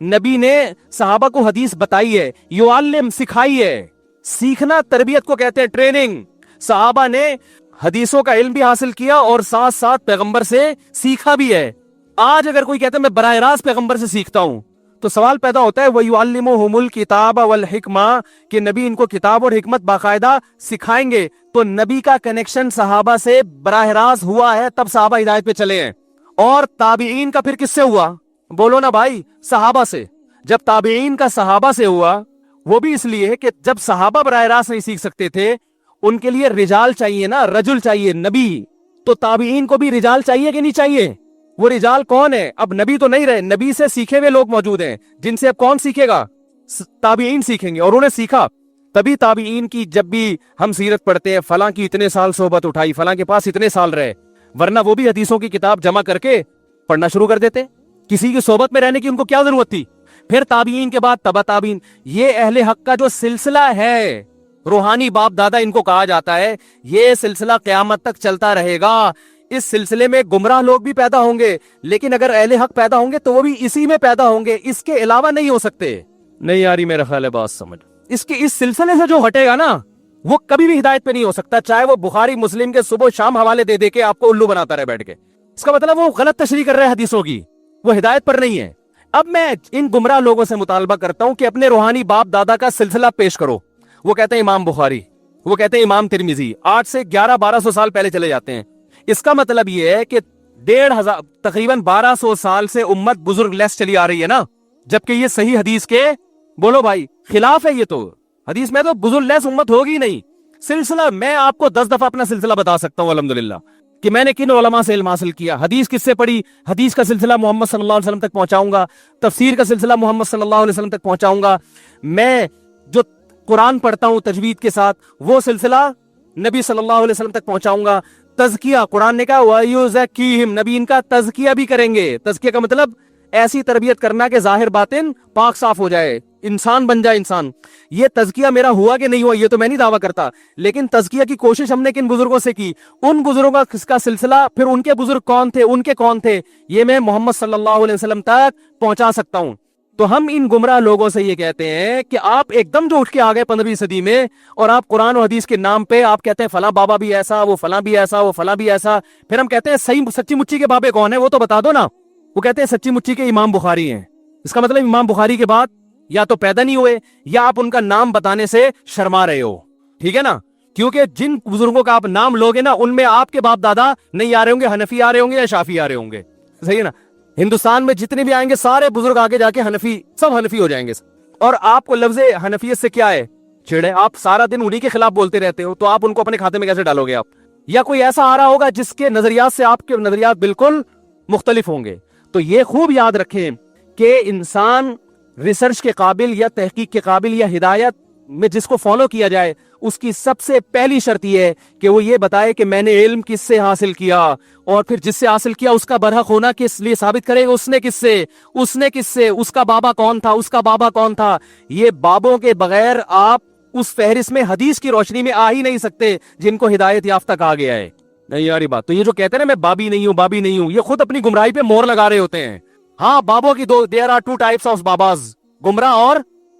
نبی نے صحابہ کو حدیث بتائی ہے, یعلم سکھائی ہے. سیکھنا تربیت کو کہتے ہیں, ٹریننگ. صحابہ نے حدیثوں کا علم بھی حاصل کیا اور ساتھ ساتھ پیغمبر سے سیکھا بھی ہے. آج اگر کوئی کہتا ہے میں براہ راست پیغمبر سے سیکھتا ہوں, تو سوال پیدا ہوتا ہے وَيُعَلِّمُهُمُ الْكِتَابَ وَالْحِكْمَةَ, کہ نبی ان کو کتاب اور حکمت باقاعدہ سکھائیں گے. تو نبی کا کنیکشن صحابہ سے براہ راست ہوا ہے, تب صحابہ ہدایت پہ چلے ہیں. اور تابعین کا پھر کس سے ہوا؟ بولو نا بھائی, صحابہ سے. جب تابعین کا صحابہ سے ہوا, وہ بھی اس لیے کہ جب صحابہ براہ راست نہیں سیکھ سکتے تھے, ان کے لیے رجال چاہیے نا, رجل چاہیے, نبی. تو تابعین کو بھی رجال چاہیے کہ نہیں چاہیے؟ وہ رجال کون ہے؟ اب نبی تو نہیں رہے, نبی سے سیکھے ہوئے لوگ موجود ہیں, جن سے اب کون سیکھے گا؟ تابعین سیکھیں گے. اور انہوں نے سیکھا, تبھی تابعین کی جب بھی ہم سیرت پڑھتے ہیں, فلاں کی اتنے سال صحبت اٹھائی, فلاں کے پاس اتنے سال رہے, ورنہ وہ بھی حدیثوں کی کتاب جمع کر کے پڑھنا شروع کر دیتے. کسی کی صحبت میں رہنے کی ان کو کیا ضرورت تھی؟ پھر تابعین کے بعد تبع تابعین. یہ اہل حق کا جو سلسلہ ہے, روحانی باپ دادا ان کو کہا جاتا ہے, یہ سلسلہ قیامت تک چلتا رہے گا. اس سلسلے میں گمراہ لوگ بھی پیدا ہوں گے، لیکن اگر اہل حق پیدا ہوں گے تو وہ بھی اسی میں پیدا ہوں گے، اس کے علاوہ نہیں ہو سکتے۔ نہیں آ رہی میرا خیال ہے بات سمجھ؟ اس سلسلے سے جو ہٹے گا نا وہ کبھی بھی ہدایت پہ نہیں ہو سکتا، چاہے وہ بخاری مسلم کے صبح شام حوالے دے دے کے آپ کو الو بناتا رہے بیٹھ کے، اس کا مطلب وہ غلط تشریح کر رہے ہیں حدیثوں کی، وہ ہدایت پر نہیں ہے۔ اب میں ان گمراہ لوگوں سے مطالبہ کرتا ہوں کہ اپنے روحانی باپ دادا کا سلسلہ پیش کرو۔ وہ کہتے ہیں امام بخاری، وہ کہتے ہیں امام ترمذی، 8 سے 1100-1200 سال پہلے چلے جاتے ہیں۔ اس کا مطلب یہ ہے کہ 1500 تقریباً 1200 سال سے امت بزرگ لیس چلی آ رہی ہے نا، جبکہ یہ صحیح حدیث کے بولو بھائی خلاف ہے۔ یہ تو حدیث میں تو بزرگ لیس امت ہوگی نہیں۔ سلسلہ میں آپ کو 10 دفعہ اپنا سلسلہ بتا سکتا ہوں الحمدللہ کہ میں نے کن علماء سے علم حاصل کیا، حدیث کس سے پڑھی، حدیث کا سلسلہ محمد صلی اللہ علیہ وسلم تک پہنچاؤں گا، تفسیر کا سلسلہ محمد صلی اللہ علیہ وسلم تک پہنچاؤں گا، میں جو قرآن پڑھتا ہوں تجوید کے ساتھ وہ سلسلہ نبی صلی اللہ علیہ وسلم تک پہنچاؤں گا۔ تزکیہ قرآن نے کہا وَيُزَكِّيهِمْ، نبی ان کا تزکیہ بھی کریں گے۔ تزکیہ کا مطلب ایسی تربیت کرنا کہ ظاہر باطن پاک صاف ہو جائے، انسان بن جائے انسان۔ یہ تزکیہ میرا ہوا کہ نہیں ہوا یہ تو میں نہیں دعویٰ کرتا، لیکن تزکیہ کی کوشش ہم نے کن بزرگوں سے کی، ان بزرگوں کا سلسلہ، پھر ان کے بزرگ کون تھے، ان کے کون تھے، یہ میں محمد صلی اللہ علیہ وسلم تک پہنچا سکتا ہوں۔ تو ہم ان گمراہ لوگوں سے یہ کہتے ہیں کہ آپ ایک دم جو اٹھ کے آ گئے 15ویں صدی میں، اور آپ قرآن و حدیث کے نام پہ آپ کہتے ہیں فلاں بابا بھی ایسا، وہ فلاں بھی ایسا، وہ فلاں بھی ایسا، پھر ہم کہتے ہیں صحیح سچی مچی کے بابے کون ہیں وہ تو بتا دو نا۔ وہ کہتے ہیں سچی مچی کے امام بخاری ہیں۔ اس کا مطلب امام بخاری کے بعد یا تو پیدا نہیں ہوئے یا آپ ان کا نام بتانے سے شرما رہے ہو، ٹھیک ہے نا؟ کیونکہ جن بزرگوں کا آپ نام لوگے نا ان میں آپ کے باپ دادا نہیں آ رہے ہوں گے، حنفی آ رہے ہوں گے یا شافی آ رہے ہوں گے، صحیح ہے نا؟ ہندوستان میں جتنے بھی آئیں گے سارے بزرگ آگے جا کے سب حنفی ہو جائیں گے، اور آپ کو لفظ حنفیت سے کیا ہے چھڑے؟ آپ سارا دن انہی کے خلاف بولتے رہتے ہو، تو آپ ان کو اپنے کھاتے میں کیسے ڈالو گے آپ؟ یا کوئی ایسا آ رہا ہوگا جس کے نظریات سے آپ کے نظریات بالکل مختلف ہوں گے۔ تو یہ خوب یاد رکھیں کہ انسان ریسرچ کے قابل یا تحقیق کے قابل یا ہدایت میں جس کو فالو کیا جائے، اس کی سب سے پہلی شرط یہ ہے کہ وہ یہ بتائے کہ میں نے علم کس سے حاصل کیا، اور پھر جس سے حاصل کیا اس کا برحق ہونا کس لیے ثابت کرے گا، اس نے کس سے، اس کا بابا کون تھا، اس کا بابا کون تھا۔ یہ بابوں کے بغیر آپ اس فہرست میں حدیث کی روشنی میں آ ہی نہیں سکتے جن کو ہدایت یافتہ کہا گیا ہے۔ نہیں یاری بات تو یہ جو کہتے ہیں نا میں بابی نہیں ہوں، یہ خود اپنی گمراہی پہ مور لگا رہے ہوتے ہیں۔ ہاں بابوں کی there are 2 types of باباز، گمراہ اور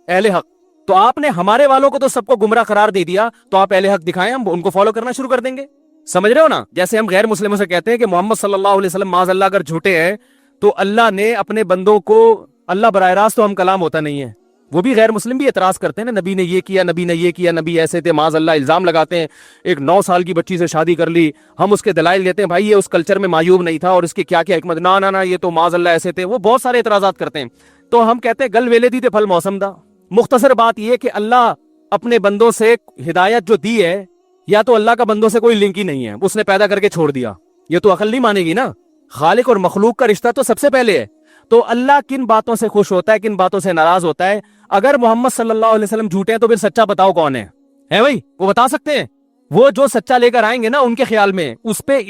اہل حق۔ تو آپ نے ہمارے والوں کو تو سب کو گمراہ قرار دے دیا، تو آپ اہل حق دکھائیں، ہم ان کو فالو کرنا شروع کر دیں گے۔ سمجھ رہے ہو نا؟ جیسے ہم غیر مسلموں سے کہتے ہیں کہ محمد صلی اللہ علیہ وسلم معاذ اللہ اگر جھوٹے ہیں تو اللہ نے اپنے بندوں کو، اللہ براہ راست تو ہم کلام ہوتا نہیں ہے، وہ بھی غیر مسلم بھی اعتراض کرتے ہیں نا، نبی نے یہ کیا، نبی نے یہ کیا، نبی ایسے تھے، معاذ اللہ الزام لگاتے ہیں۔ ایک 9 سال کی بچی سے شادی کر لی، ہم اس کے دلائل دیتے ہیں بھائی یہ اس کلچر میں معیوب نہیں تھا اور اس کی کیا کیا حکمت، نہ یہ تو معاذ اللہ ایسے تھے، وہ بہت سارے اعتراضات کرتے ہیں۔ تو ہم کہتے ہیں گل ویلے دی تے پھل موسم دا۔ مختصر بات یہ کہ اللہ اپنے بندوں سے ہدایت جو دی ہے، یا تو اللہ کا بندوں سے کوئی لنک ہی نہیں ہے، اس نے پیدا کر کے چھوڑ دیا، یہ تو عقل نہیں مانے گی نا۔ خالق اور مخلوق کا رشتہ تو سب سے پہلے ہے۔ تو اللہ کن باتوں سے خوش ہوتا ہے، کن باتوں سے ناراض ہوتا ہے۔ اگر محمد صلی اللہ علیہ وسلم جھوٹے ہیں تو پھر سچا بتاؤ کون ہے بھائی؟ وہ بتا سکتے ہیں؟ وہ جو سچا لے کر آئیں گے نا ان کے خیال میں اس پہ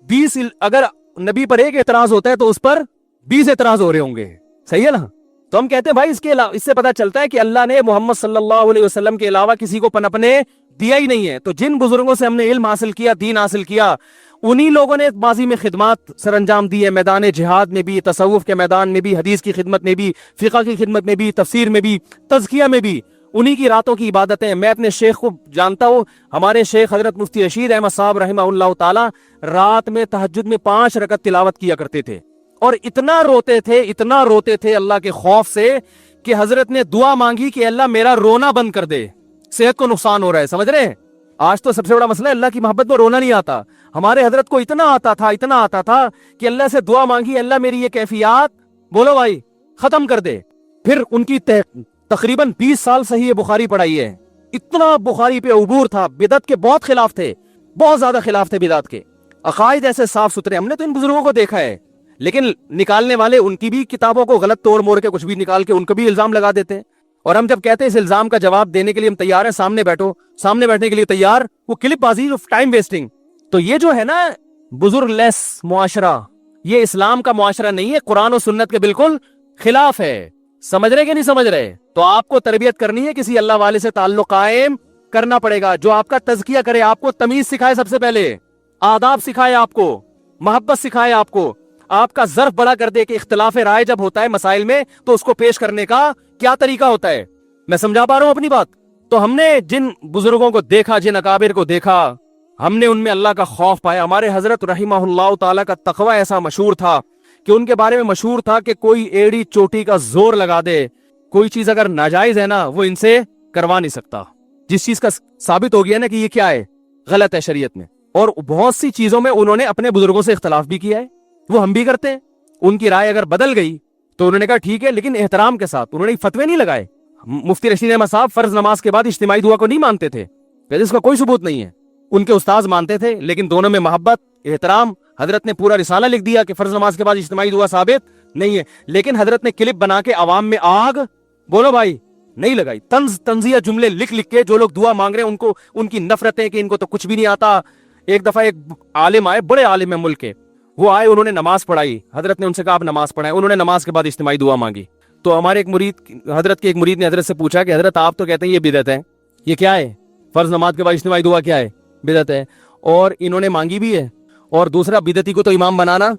20، اگر نبی پر ایک اعتراض ہوتا ہے تو اس پر 20 اعتراض ہو رہے ہوں گے، صحیح ہے نا؟ تو ہم کہتے ہیں بھائی اس سے پتا چلتا ہے کہ اللہ نے محمد صلی اللہ علیہ وسلم کے علاوہ کسی کو پنپنے دیا ہی نہیں ہے۔ تو جن بزرگوں سے ہم نے علم حاصل کیا، دین حاصل کیا، انہی لوگوں نے ماضی میں خدمات سر انجام دی ہے، میدان جہاد میں بھی، تصوف کے میدان میں بھی، حدیث کی خدمت میں بھی، فقہ کی خدمت میں بھی، تفسیر میں بھی، تزکیہ میں بھی، انہی کی راتوں کی عبادتیں۔ میں اپنے شیخ کو جانتا ہوں، ہمارے شیخ حضرت مفتی رشید احمد صاحب رحمہ اللہ تعالی رات میں تہجد میں 5 رکعت تلاوت کیا کرتے تھے، اور اتنا روتے تھے اللہ کے خوف سے کہ حضرت نے دعا مانگی کہ اللہ میرا رونا بند کر دے، صحت کو نقصان ہو رہا ہے۔ سمجھ رہے ہیں؟ آج تو سب سے بڑا مسئلہ ہے اللہ کی محبت میں رونا نہیں آتا۔ ہمارے حضرت کو اتنا آتا تھا کہ اللہ سے دعا مانگی اللہ میری یہ کیفیات بولو بھائی ختم کر دے۔ پھر ان کی تقریباً 20 سال صحیح بخاری پڑھائی ہے، اتنا بخاری پہ عبور تھا، بدعت کے بہت خلاف تھے، بہت زیادہ خلاف تھے بدعت کے، عقائد ایسے صاف ستھرے۔ ہم نے تو ان بزرگوں کو دیکھا ہے، لیکن نکالنے والے ان کی بھی کتابوں کو غلط توڑ موڑ کے کچھ بھی نکال کے ان کو بھی الزام لگا دیتے ہیں۔ اور ہم جب کہتے ہیں اس الزام کا جواب دینے کے لیے ہم تیار ہیں، سامنے بیٹھو، سامنے بیٹھنے کے لیے تیار، وہ کلپ بازی، ٹائم ویسٹنگ۔ تو یہ جو ہے نا بزرگ لیس معاشرہ، یہ اسلام کا معاشرہ نہیں ہے، قرآن و سنت کے بالکل خلاف ہے۔ سمجھ رہے کہ نہیں سمجھ رہے؟ تو آپ کو تربیت کرنی ہے، کسی اللہ والے سے تعلق قائم کرنا پڑے گا، جو آپ کا تزکیہ کرے، آپ کو تمیز سکھائے، سب سے پہلے آداب سکھائے آپ کو، محبت سکھائے آپ کو, آپ کا ظرف بڑا کر دے کہ اختلاف رائے جب ہوتا ہے مسائل میں تو اس کو پیش کرنے کا کیا طریقہ ہوتا ہے. میں سمجھا پا رہا ہوں اپنی بات؟ تو ہم نے جن بزرگوں کو دیکھا, جن اکابر کو دیکھا, ہم نے ان میں اللہ کا خوف پایا. ہمارے حضرت رحمہ اللہ تعالیٰ کا تقوی ایسا مشہور تھا کہ ان کے بارے میں مشہور تھا کہ کوئی ایڑی چوٹی کا زور لگا دے, کوئی چیز اگر ناجائز ہے نا وہ ان سے کروا نہیں سکتا. جس چیز کا ثابت ہو گیا نا کہ یہ کیا ہے, غلط ہے شریعت میں. اور بہت سی چیزوں میں انہوں نے اپنے بزرگوں سے اختلاف بھی کیا ہے, وہ ہم بھی کرتے ہیں. ان کی رائے اگر بدل گئی تو انہوں نے کہا ٹھیک ہے, لیکن احترام کے ساتھ. انہوں نے فتوے نہیں لگائے. مفتی رشید احمد صاحب فرض نماز کے بعد اجتماعی دعا کو نہیں مانتے تھے, اس کا کوئی ثبوت نہیں ہے. ان کے استاذ مانتے تھے, لیکن دونوں میں محبت, احترام. حضرت نے پورا رسالہ لکھ دیا کہ فرض نماز کے بعد اجتماعی دعا ثابت نہیں ہے, لیکن حضرت نے کلپ بنا کے عوام میں آگ بولو بھائی نہیں لگائی. تنزیہ جملے لکھ لکھ کے جو لوگ دعا مانگ رہے ہیں ان کو, ان کی نفرتیں کہ ان کو تو کچھ بھی نہیں آتا. ایک دفعہ ایک عالم آئے, بڑے عالم ہیں ملک کے, وہ آئے, انہوں نے نماز پڑھائی. حضرت نے ان سے کہا آپ نماز پڑھائیں. انہوں نے نماز کے بعد اجتماعی دعا مانگی. تو ہمارے ایک مرید, حضرت کے ایک مرید نے حضرت سے پوچھا کہ حضرت آپ تو کہتے ہیں یہ بدعت ہے, یہ کیا ہے, فرض نماز کے بعد اجتماعی دعا کیا ہے, بدعت ہے, اور انہوں نے مانگی بھی ہے, اور دوسرا بدعتی کو تو امام بنانا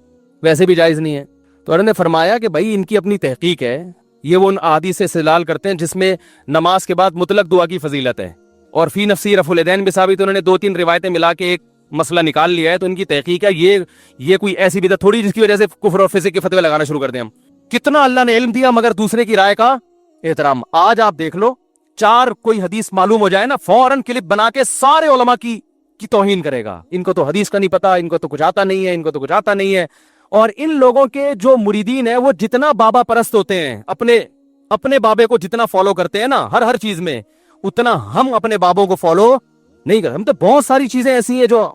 ویسے بھی جائز نہیں ہے. تو انہوں نے فرمایا کہ بھائی ان کی اپنی تحقیق ہے, یہ وہ ان احادیث سے استدلال کرتے ہیں جس میں نماز کے بعد مطلق دعا کی فضیلت ہے, اور فی نفسی رفع الیدین بھی ثابت. انہوں نے 2-3 روایتیں ملا کے ایک مسئلہ نکال لیا ہے. تو ان کی تحقیق ہے, یہ کوئی ایسی بدعت تھوڑی جس کی وجہ سے کفر اور فسق کے فتوے لگانا شروع کر دیں ہم. کتنا اللہ نے علم دیا, مگر دوسرے کی رائے کا احترام. آج آپ دیکھ لو, 4 کوئی حدیث معلوم ہو جائے نا, فوراً کلپ بنا کے سارے علماء کی توہین کرے گا. ان کو تو حدیث کا نہیں پتا, ان کو تو کچھ آتا نہیں ہے, ان کو تو کچھ آتا نہیں ہے. اور ان لوگوں کے جو مریدین ہیں وہ جتنا بابا پرست ہوتے ہیں, اپنے بابے کو جتنا فالو کرتے ہیں نا ہر چیز میں, اتنا ہم اپنے بابوں کو فالو نہیں کرتے. ہم تو بہت ساری چیزیں ایسی ہیں جو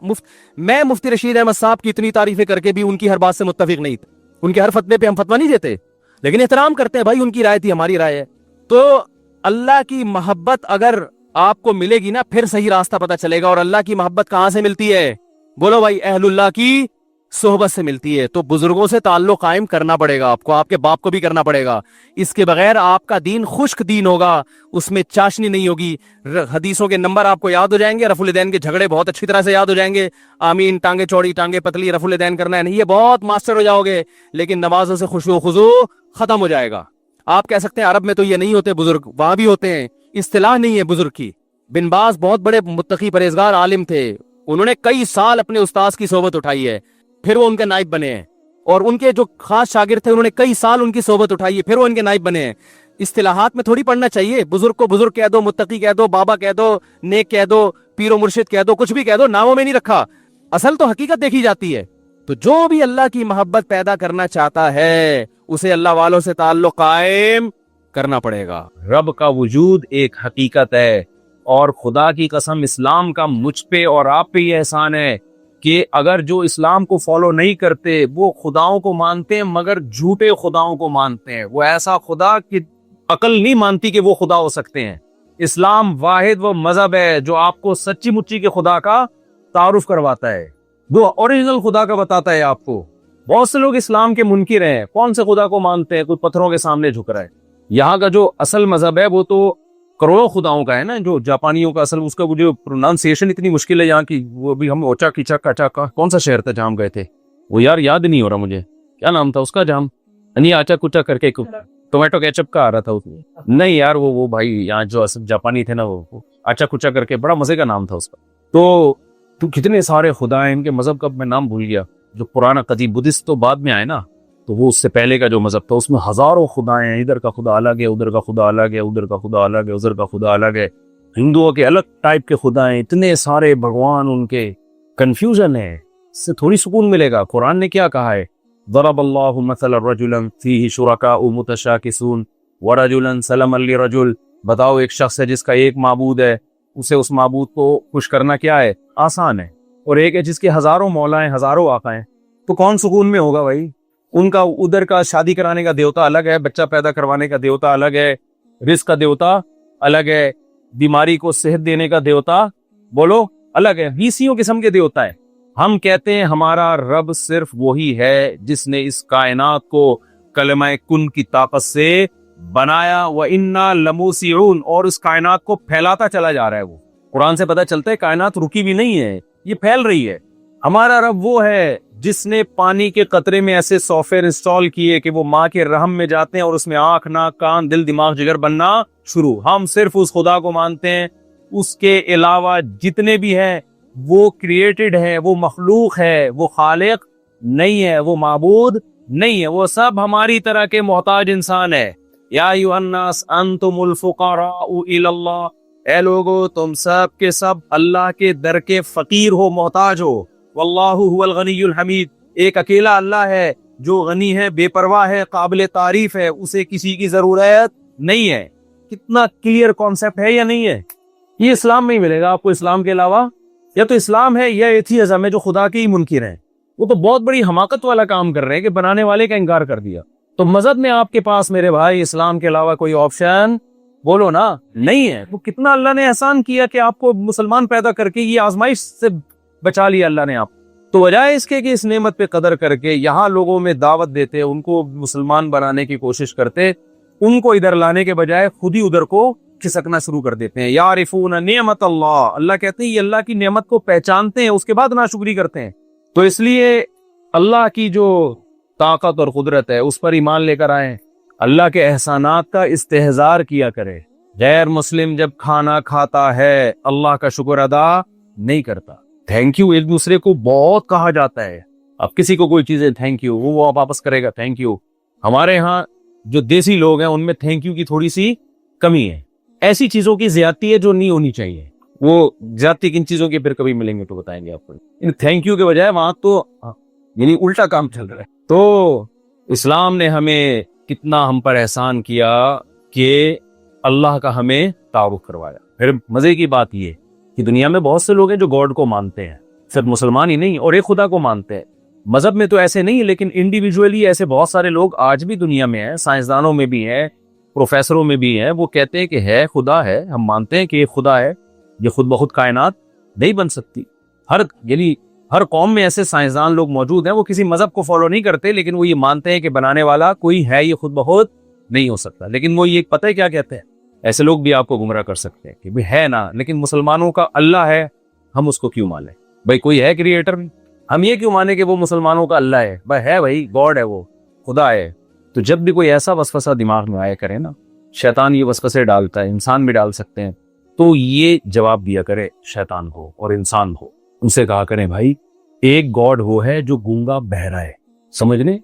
میں مفتی رشید احمد صاحب کی اتنی تعریفیں کر کے بھی ان کی ہر بات سے متفق نہیں تھے. ان کے ہر فتوے پہ ہم فتویٰ نہیں دیتے, لیکن احترام کرتے ہیں. بھائی ان کی رائے تھی, ہماری رائے ہے. تو اللہ کی محبت اگر آپ کو ملے گی نا, پھر صحیح راستہ پتہ چلے گا. اور اللہ کی محبت کہاں سے ملتی ہے, بولو بھائی, اہل اللہ کی صحبت سے ملتی ہے. تو بزرگوں سے تعلق قائم کرنا پڑے گا آپ کو, آپ کے باپ کو بھی کرنا پڑے گا. اس کے بغیر آپ کا دین خشک دین ہوگا, اس میں چاشنی نہیں ہوگی. حدیثوں کے نمبر آپ کو یاد ہو جائیں گے, رفع الیدین کے جھگڑے بہت اچھی طرح سے یاد ہو جائیں گے. آمین, ٹانگیں چوڑی ٹانگیں پتلی, رفع الیدین کرنا ہے نہیں, یہ بہت ماسٹر ہو جاؤ گے. لیکن نمازوں سے خشوع و خضوع ختم ہو جائے گا. آپ کہہ سکتے ہیں عرب میں تو یہ نہیں ہوتے بزرگ, وہاں بھی ہوتے ہیں. اصطلاح نہیں ہے بزرگ کی. بن باز بہت بڑے متقی پرہیزگار عالم تھے, انہوں نے کئی سال اپنے استاذ کی صحبت اٹھائی ہے, پھر وہ ان کے نائب بنے ہیں. اور ان کے جو خاص شاگرد تھے انہوں نے کئی سال ان کی صحبت اٹھائی ہے, پھر وہ ان کے نائب بنے ہیں. اصطلاحات میں تھوڑی پڑھنا چاہیے. بزرگ کو بزرگ کہہ دو, متقی کہہ دو, بابا کہہ دو, نیک کہہ دو, پیر و مرشد کہہ دو, کچھ بھی کہہ دو, ناموں میں نہیں رکھا. اصل تو حقیقت دیکھی جاتی ہے. تو جو بھی اللہ کی محبت پیدا کرنا چاہتا ہے اسے اللہ والوں سے تعلق قائم کرنا پڑے گا. رب کا وجود ایک حقیقت ہے, اور خدا کی قسم اسلام کا مجھ پہ اور آپ پہ یہ احسان ہے کہ اگر جو اسلام کو فالو نہیں کرتے وہ خداؤں کو مانتے ہیں مگر جھوٹے خداؤں کو مانتے ہیں. وہ ایسا خدا کہ عقل نہیں مانتی کہ وہ خدا ہو سکتے ہیں. اسلام واحد وہ مذہب ہے جو آپ کو سچی مچی کے خدا کا تعارف کرواتا ہے, وہ اوریجنل خدا کا بتاتا ہے آپ کو. بہت سے لوگ اسلام کے منکر ہیں, کون سے خدا کو مانتے ہیں, کوئی پتھروں کے سامنے جھک رہا ہے. یہاں کا جو اصل مذہب ہے وہ تو کروڑوں خداؤں کا ہے نا, جو جاپانیوں کا اصل, اس کا جو پروننسیشن اتنی مشکل ہے یہاں کی. وہ بھی ہم اوچا کیچا کچا کا کون سا شہر تھا جہاں ہم گئے تھے, وہ یار یاد نہیں ہو رہا مجھے, کیا نام تھا اس کا, جام نہیں آچا کچا کر کے ٹومیٹو کیچپ کا آ رہا تھا اس میں. نہیں یار وہ بھائی یہاں جو اصل جاپانی تھے نا, وہ آچا کچا کر کے بڑا مزے کا نام تھا اس کا. تو کتنے سارے خدا ہیں ان کے مذہب کا میں نام بھول گیا. جو پرانا قدیم بدھسٹ تو بعد میں آئے نا, تو وہ اس سے پہلے کا جو مذہب تھا اس میں ہزاروں خدا ہیں. ادھر کا خدا الگ ہے, ادھر کا خدا الگ ہے, ادھر کا خدا الگ ہے, ادھر کا خدا الگ ہے. ہندوؤں کے الگ ٹائپ کے خدا ہیں, اتنے سارے بھگوان ان کے, کنفیوژن ہے. اس سے تھوڑی سکون ملے گا. قرآن نے کیا کہا ہے, ضرب اللہ مثلا رجلا فیہ شرکاء متشاکسون ورجلا سلما لرجل. بتاؤ ایک شخص ہے جس کا ایک معبود ہے, اسے اس معبود کو خوش کرنا کیا ہے, آسان ہے. اور ایک ہے جس کے ہزاروں مولا ہیں, ہزاروں آقا ہیں, تو کون سکون میں ہوگا بھائی. ان کا ادھر کا شادی کرانے کا دیوتا الگ ہے, بچہ پیدا کروانے کا دیوتا الگ ہے, رزق کا دیوتا الگ ہے, بیماری کو صحت دینے کا دیوتا بولو الگ ہے, 20 قسم کے دیوتا ہے. ہم کہتے ہیں ہمارا رب صرف وہی ہے جس نے اس کائنات کو کلمہ کن کی طاقت سے بنایا, وَإِنَّا لَمُوسِعُونَ, اور اس کائنات کو پھیلاتا چلا جا رہا ہے. وہ قرآن سے پتہ چلتا ہے کائنات رکی بھی نہیں ہے, یہ پھیل رہی ہے. ہمارا رب وہ ہے جس نے پانی کے قطرے میں ایسے سافٹ ویئر انسٹال کیے کہ وہ ماں کے رحم میں جاتے ہیں اور اس میں آنکھ ناک کان دل دماغ جگر بننا شروع. ہم صرف اس خدا کو مانتے ہیں. اس کے علاوہ جتنے بھی ہیں وہ کریٹڈ ہے, وہ مخلوق ہے, وہ خالق نہیں ہے, وہ معبود نہیں ہے, وہ سب ہماری طرح کے محتاج انسان ہے. یا ایھا الناس انتم الفقراء الی اللہ, اے لوگو تم سب کے سب اللہ کے در کے فقیر ہو, محتاج ہو. واللہ هو الغنی الحمید, ایک اکیلا اللہ ہے جو غنی ہے, بے پرواہ ہے, قابل تعریف ہے, اسے کسی کی ضرورت نہیں ہے. کتنا کلیئر کانسیپٹ ہے یا نہیں ہے؟ یہ اسلام میں ہی ملے گا آپ کو. اسلام کے علاوہ یا تو اسلام ہے یا ایتھیزم ہے جو خدا کے ہی منکر ہیں. وہ تو بہت بڑی حماقت والا کام کر رہے ہیں کہ بنانے والے کا انکار کر دیا. تو مذہب میں آپ کے پاس میرے بھائی اسلام کے علاوہ کوئی آپشن بولو نا نہیں ہے. وہ کتنا اللہ نے احسان کیا کہ آپ کو مسلمان پیدا کر کے یہ آزمائش سے بچا لیا اللہ نے آپ. تو وجہ اس کے کہ اس نعمت پہ قدر کر کے یہاں لوگوں میں دعوت دیتے, ان کو مسلمان بنانے کی کوشش کرتے, ان کو ادھر لانے کے بجائے خود ہی ادھر کو کھسکنا شروع کر دیتے ہیں. یعرفون نعمت اللہ, اللہ کہتے ہیں یہ اللہ کی نعمت کو پہچانتے ہیں, اس کے بعد ناشکری کرتے ہیں. تو اس لیے اللہ کی جو طاقت اور قدرت ہے اس پر ایمان لے کر آئیں, اللہ کے احسانات کا استحضار کیا کرے. غیر مسلم جب کھانا کھاتا ہے اللہ کا شکر ادا نہیں کرتا. تھینک یو ایک دوسرے کو بہت کہا جاتا ہے. اب کسی کو کوئی چیز ہے تھینک یو, وہ واپس کرے گا تھینک یو. ہمارے ہاں جو دیسی لوگ ہیں ان میں تھینک یو کی تھوڑی سی کمی ہے. ایسی چیزوں کی زیادتی ہے جو نہیں ہونی چاہیے. وہ زیادتی کن چیزوں کی پھر کبھی ملیں گے تو بتائیں گے آپ کو. تھینک یو کے بجائے وہاں تو یعنی الٹا کام چل رہا ہے. تو اسلام نے ہمیں کتنا ہم پر احسان کیا کہ اللہ کا ہمیں تعارف کروایا. پھر مزے کی بات یہ کہ دنیا میں بہت سے لوگ ہیں جو گاڈ کو مانتے ہیں, صرف مسلمان ہی نہیں, اور ایک خدا کو مانتے ہیں. مذہب میں تو ایسے نہیں لیکن انڈیویجولی ایسے بہت سارے لوگ آج بھی دنیا میں ہیں, سائنسدانوں میں بھی ہیں, پروفیسروں میں بھی ہیں. وہ کہتے ہیں کہ ہے خدا ہے, ہم مانتے ہیں کہ یہ خدا ہے, یہ خود بخود کائنات نہیں بن سکتی. ہر قوم میں ایسے سائنسدان لوگ موجود ہیں, وہ کسی مذہب کو فالو نہیں کرتے لیکن وہ یہ مانتے ہیں کہ بنانے والا کوئی ہے, یہ خود بخود نہیں ہو سکتا. لیکن وہ یہ پتہ ہے کیا کہتے ہیں, ایسے لوگ بھی آپ کو گمراہ کر سکتے ہیں کہ بھی ہے نا, لیکن مسلمانوں کا اللہ ہے, ہم اس کو کیوں مانیں؟ بھائی کوئی ہے کریٹر بھی, ہم یہ کیوں مانیں کہ وہ مسلمانوں کا اللہ ہے؟ بھائی ہے, بھائی گاڈ ہے, وہ خدا ہے. تو جب بھی کوئی ایسا وسوسہ دماغ میں آیا کرے نا, شیطان یہ وسوسے ڈالتا ہے, انسان بھی ڈال سکتے ہیں, تو یہ جواب دیا کرے شیطان ہو اور انسان ہو, ان سے کہا کریں بھائی ایک گاڈ وہ ہے جو گونگا بہرا ہے, سمجھنے,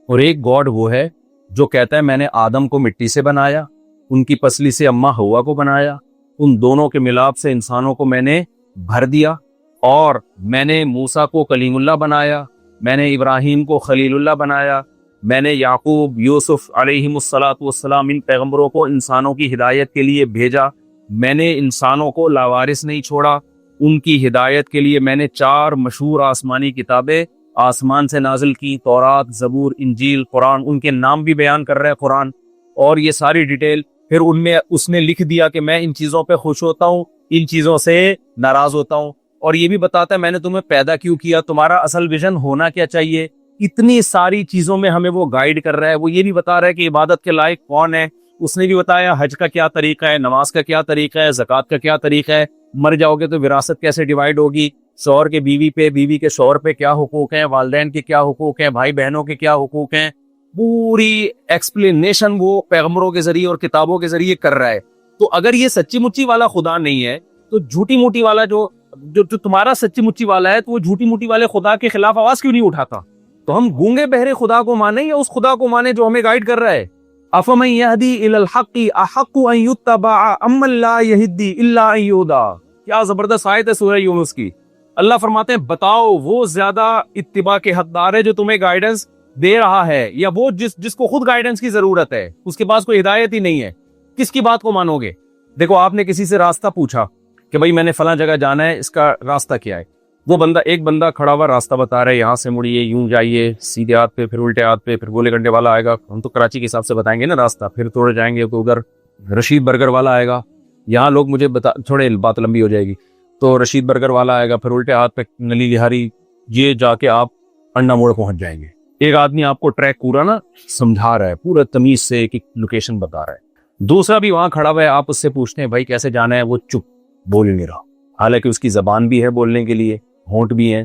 اور ایک گاڈ وہ ہے جو کہتا ہے میں نے آدم کو مٹی سے بنایا, ان کی پسلی سے اماں ہوا کو بنایا, ان دونوں کے ملاپ سے انسانوں کو میں نے بھر دیا, اور میں نے موسیٰ کو کلیم اللہ بنایا, میں نے ابراہیم کو خلیل اللہ بنایا, میں نے یعقوب یوسف علیہم الصلاۃ والسلام ان پیغمبروں کو انسانوں کی ہدایت کے لیے بھیجا, میں نے انسانوں کو لاوارث نہیں چھوڑا, ان کی ہدایت کے لیے میں نے 4 مشہور آسمانی کتابیں آسمان سے نازل کی, تورات, زبور, انجیل, قرآن. ان کے نام بھی بیان کر رہے ہیں قرآن, اور یہ ساری ڈیٹیل. پھر ان میں اس نے لکھ دیا کہ میں ان چیزوں پہ خوش ہوتا ہوں, ان چیزوں سے ناراض ہوتا ہوں, اور یہ بھی بتاتا ہے میں نے تمہیں پیدا کیوں کیا, تمہارا اصل ویژن ہونا کیا چاہیے. اتنی ساری چیزوں میں ہمیں وہ گائیڈ کر رہا ہے. وہ یہ بھی بتا رہا ہے کہ عبادت کے لائق کون ہے, اس نے بھی بتایا حج کا کیا طریقہ ہے, نماز کا کیا طریقہ ہے, زکوٰۃ کا کیا طریقہ ہے, مر جاؤ گے تو وراثت کیسے ڈیوائیڈ ہوگی, شوہر کے بیوی پہ, بیوی کے شوہر پہ کیا حقوق ہیں, والدین کے کیا حقوق ہیں, بھائی بہنوں کے کیا حقوق ہیں. پوری ایکسپلینیشن وہ پیغمبروں کے ذریعے اور کتابوں کے ذریعے کر رہا ہے. تو اگر یہ سچی مچی والا خدا نہیں ہے تو جھوٹی موٹی والا جو تمہارا سچی مچی والا ہے, تو وہ جھوٹی موٹی والے خدا کے خلاف آواز کیوں نہیں اٹھاتا؟ تو ہم گونگے بہرے خدا کو مانیں یا اس خدا کو مانیں جو ہمیں گائیڈ کر رہا ہے؟ افمن یہدی الی الحق احق ان یتبع امن لا یہدی الا ان یہدی. کیا زبردست آیت ہے سورہ یونس کی. اللہ فرماتے ہیں بتاؤ وہ زیادہ اتباع کے حقدار ہے جو تمہیں گائیڈنس دے رہا ہے, یا وہ جس کو خود گائیڈنس کی ضرورت ہے, اس کے پاس کوئی ہدایت ہی نہیں ہے؟ کس کی بات کو مانو گے؟ دیکھو آپ نے کسی سے راستہ پوچھا کہ بھائی میں نے فلاں جگہ جانا ہے, اس کا راستہ کیا ہے؟ وہ بندہ, ایک بندہ کھڑا ہوا راستہ بتا رہا ہے, یہاں سے مڑیے, یوں جائیے, سیدھے ہاتھ پہ, پھر الٹے ہاتھ پہ, پھر گولے گھنٹے والا آئے گا, ہم تو کراچی کے حساب سے بتائیں گے نا راستہ, پھر توڑے جائیں گے تو ادھر رشید برگر والا آئے گا, یہاں لوگ مجھے تھوڑے بات لمبی ہو جائے گی, تو رشید برگر والا آئے گا, پھر الٹے ہاتھ پہ نلی لہاری, یہ جا کے آپ انڈا موڑ پہنچ جائیں گے. ایک آدمی آپ کو ٹریک پورا نا سمجھا رہا ہے, پورا تمیز سے ایک لوکیشن بتا رہا ہے. دوسرا بھی وہاں کھڑا ہوا ہے, آپ اس سے پوچھتے ہیں بھائی کیسے جانا ہے, وہ چپ بول نہیں رہا, حالانکہ اس کی زبان بھی ہے بولنے کے لیے, ہونٹ بھی ہیں,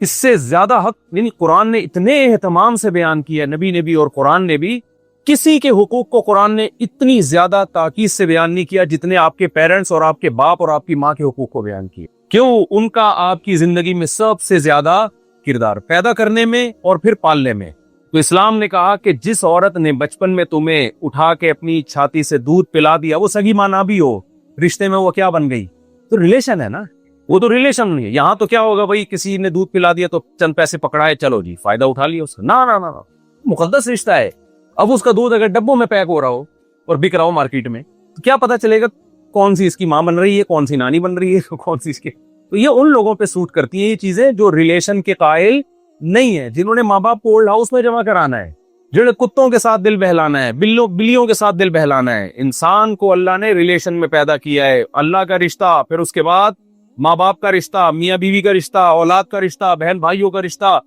اس سے زیادہ حق یعنی قرآن نے اتنے اہتمام سے بیان کیا، نبی نے بھی اور قرآن نے بھی. کسی کے حقوق کو قرآن نے اتنی زیادہ تاکید سے بیان نہیں کیا جتنے آپ کے پیرنٹس اور آپ کے باپ اور آپ کی ماں کے حقوق کو بیان کیا. کیوں؟ ان کا آپ کی زندگی میں سب سے زیادہ کردار پیدا کرنے میں اور پھر پالنے میں. تو اسلام نے کہا کہ جس عورت نے بچپن میں تمہیں اٹھا کے اپنی چھاتی سے دودھ پلا دیا، وہ سگی ماں نہ بھی ہو، رشتے میں وہ کیا بن گئی؟ تو ریلیشن ہے نا، وہ تو ریلیشن نہیں ہے. یہاں تو کیا ہوگا بھائی، کسی نے دودھ پلا دیا تو چند پیسے پکڑائے، چلو جی فائدہ اٹھا لیا اس کا. نہ مقدس رشتہ ہے. اب اس کا دودھ اگر ڈبوں میں پیک ہو رہا ہو اور بک رہا ہو مارکیٹ میں، تو کیا پتا چلے گا کون سی اس کی ماں بن رہی ہے، کون سی نانی بن رہی ہے، کون سی اس کی. تو یہ ان لوگوں پہ سوٹ کرتی ہیں یہ چیزیں جو ریلیشن کے قائل نہیں ہے، جنہوں نے ماں باپ کو اولڈ ہاؤس میں جمع کرانا ہے، جنہوں نے کتوں کے ساتھ دل بہلانا ہے، بلیوں کے ساتھ دل بہلانا ہے. انسان کو اللہ نے ریلیشن میں پیدا کیا ہے. اللہ کا رشتہ، پھر اس کے بعد ماں باپ کا رشتہ، میاں بیوی کا رشتہ، اولاد کا رشتہ، بہن بھائیوں کا رشتہ،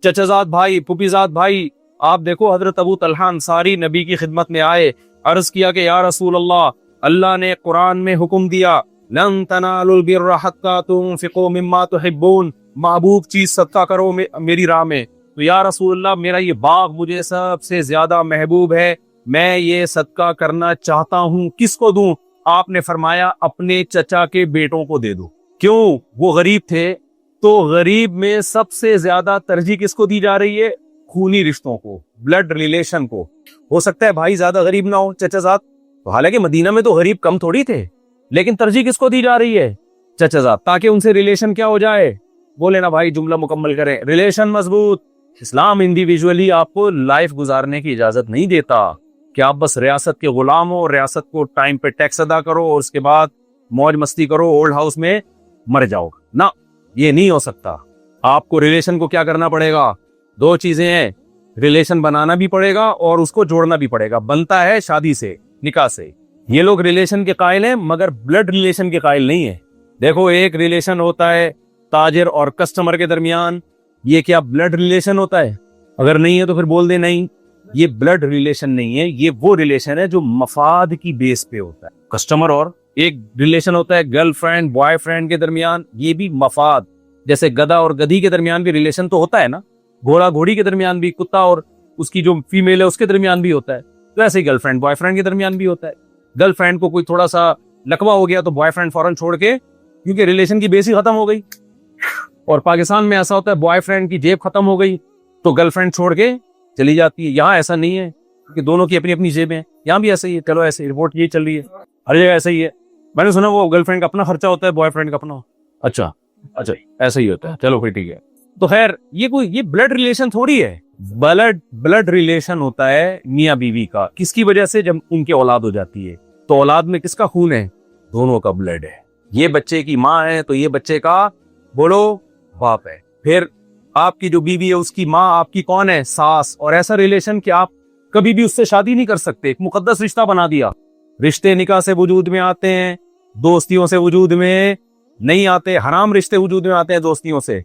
چچا زاد بھائی، پھوپھی زاد بھائی. آپ دیکھو حضرت ابو طلحہ انصاری نبی کی خدمت میں آئے، عرض کیا کہ یا رسول اللہ نے قرآن میں حکم دیا لن تنالوا البر حتى تنفقوا مما تحبون، محبوب چیز صدقہ کرو میری راہ میں. تو یا رسول اللہ میرا یہ باغ مجھے سب سے زیادہ محبوب ہے، میں یہ صدقہ کرنا چاہتا ہوں، کس کو دوں؟ آپ نے فرمایا اپنے چچا کے بیٹوں کو دے دو. کیوں؟ وہ غریب تھے. تو غریب میں سب سے زیادہ ترجیح کس کو دی جا رہی ہے؟ خونی رشتوں کو، بلڈ ریلیشن کو. ہو سکتا ہے بھائی زیادہ غریب نہ ہو، چچا زاد، تو حالانکہ مدینہ میں تو غریب کم تھوڑی تھے، لیکن ترجیح کس کو دی جا رہی ہے؟ چچا زاد، تاکہ ان سے ریلیشن کیا ہو جائے. بولے نا بھائی، جملہ مکمل کریں. ریلیشن مضبوط. اسلام انڈیویجولی آپ کو لائف گزارنے کی اجازت نہیں دیتا کہ آپ بس ریاست کے غلام ہو، ریاست کو ٹائم پہ ٹیکس ادا کرو اور اس کے بعد موج مستی کرو، اولڈ ہاؤس میں مر جاؤ. نہ، یہ نہیں ہو سکتا. آپ کو ریلیشن کو کیا کرنا پڑے گا؟ دو چیزیں ہیں، ریلیشن بنانا بھی پڑے گا اور اس کو جوڑنا بھی پڑے گا. بنتا ہے شادی سے، نکاح سے. یہ لوگ ریلیشن کے قائل ہیں مگر بلڈ ریلیشن کے قائل نہیں ہیں. دیکھو ایک ریلیشن ہوتا ہے تاجر اور کسٹمر کے درمیان، یہ کیا بلڈ ریلیشن ہوتا ہے؟ اگر نہیں ہے تو پھر بول دیں نہیں، یہ بلڈ ریلیشن نہیں ہے. یہ وہ ریلیشن ہے جو مفاد کی بیس پہ ہوتا ہے. کسٹمر اور ایک ریلیشن ہوتا ہے گرل فرینڈ بوائے فرینڈ کے درمیان، یہ بھی مفاد. جیسے گدھا اور گدھی کے درمیان بھی ریلیشن تو ہوتا ہے نا، گھوڑا گھوڑی کے درمیان بھی، کتا اور اس کی جو فیمیل ہے اس کے درمیان بھی ہوتا ہے. تو ایسے ہی گرل فرینڈ بوائے فرینڈ کے درمیان بھی ہوتا ہے. گرل فرینڈ کو کوئی تھوڑا سا لکوا ہو گیا تو بوائے فرینڈ فوراً چھوڑ کے، کیونکہ ریلیشن کی بیس ہی ختم ہو گئی. اور پاکستان میں ایسا ہوتا ہے بوائے فرینڈ کی جیب ختم ہو گئی تو گرل فرینڈ چھوڑ کے چلی جاتی ہے. یہاں ایسا نہیں ہے کہ دونوں کی اپنی اپنی جیبیں ہیں. یہاں بھی ایسا ہی ہے. چلو ایسے رپورٹ یہ چل رہی ہے، ہر جگہ ایسا ہی ہے. میں نے سنا وہ گرل فرینڈ کا اپنا خرچہ ہوتا ہے، بوائے فرینڈ کا اپنا. اچھا ایسا ہی ہوتا ہے. چلو پھر ٹھیک ہے. تو خیر یہ بلڈ ریلیشن تھوڑی ہے. بلڈ ریلیشن ہوتا ہے میاں بیوی کا. کس کی وجہ سے؟ جب ان کی اولاد ہو جاتی ہے تو اولاد میں کس کا خون ہے؟ دونوں کا بلڈ ہے. یہ بچے کی ماں ہے تو یہ بچے کا بولو باپ ہے. پھر آپ کی جو بیوی ہے اس کی ماں آپ کی کون ہے؟ ساس. اور ایسا ریلیشن کہ آپ کبھی بھی اس سے شادی نہیں کر سکتے. ایک مقدس رشتہ بنا دیا. رشتے نکاح سے وجود میں آتے ہیں، دوستیوں سے وجود میں نہیں آتے. حرام رشتے وجود میں آتے ہیں دوستیوں سے.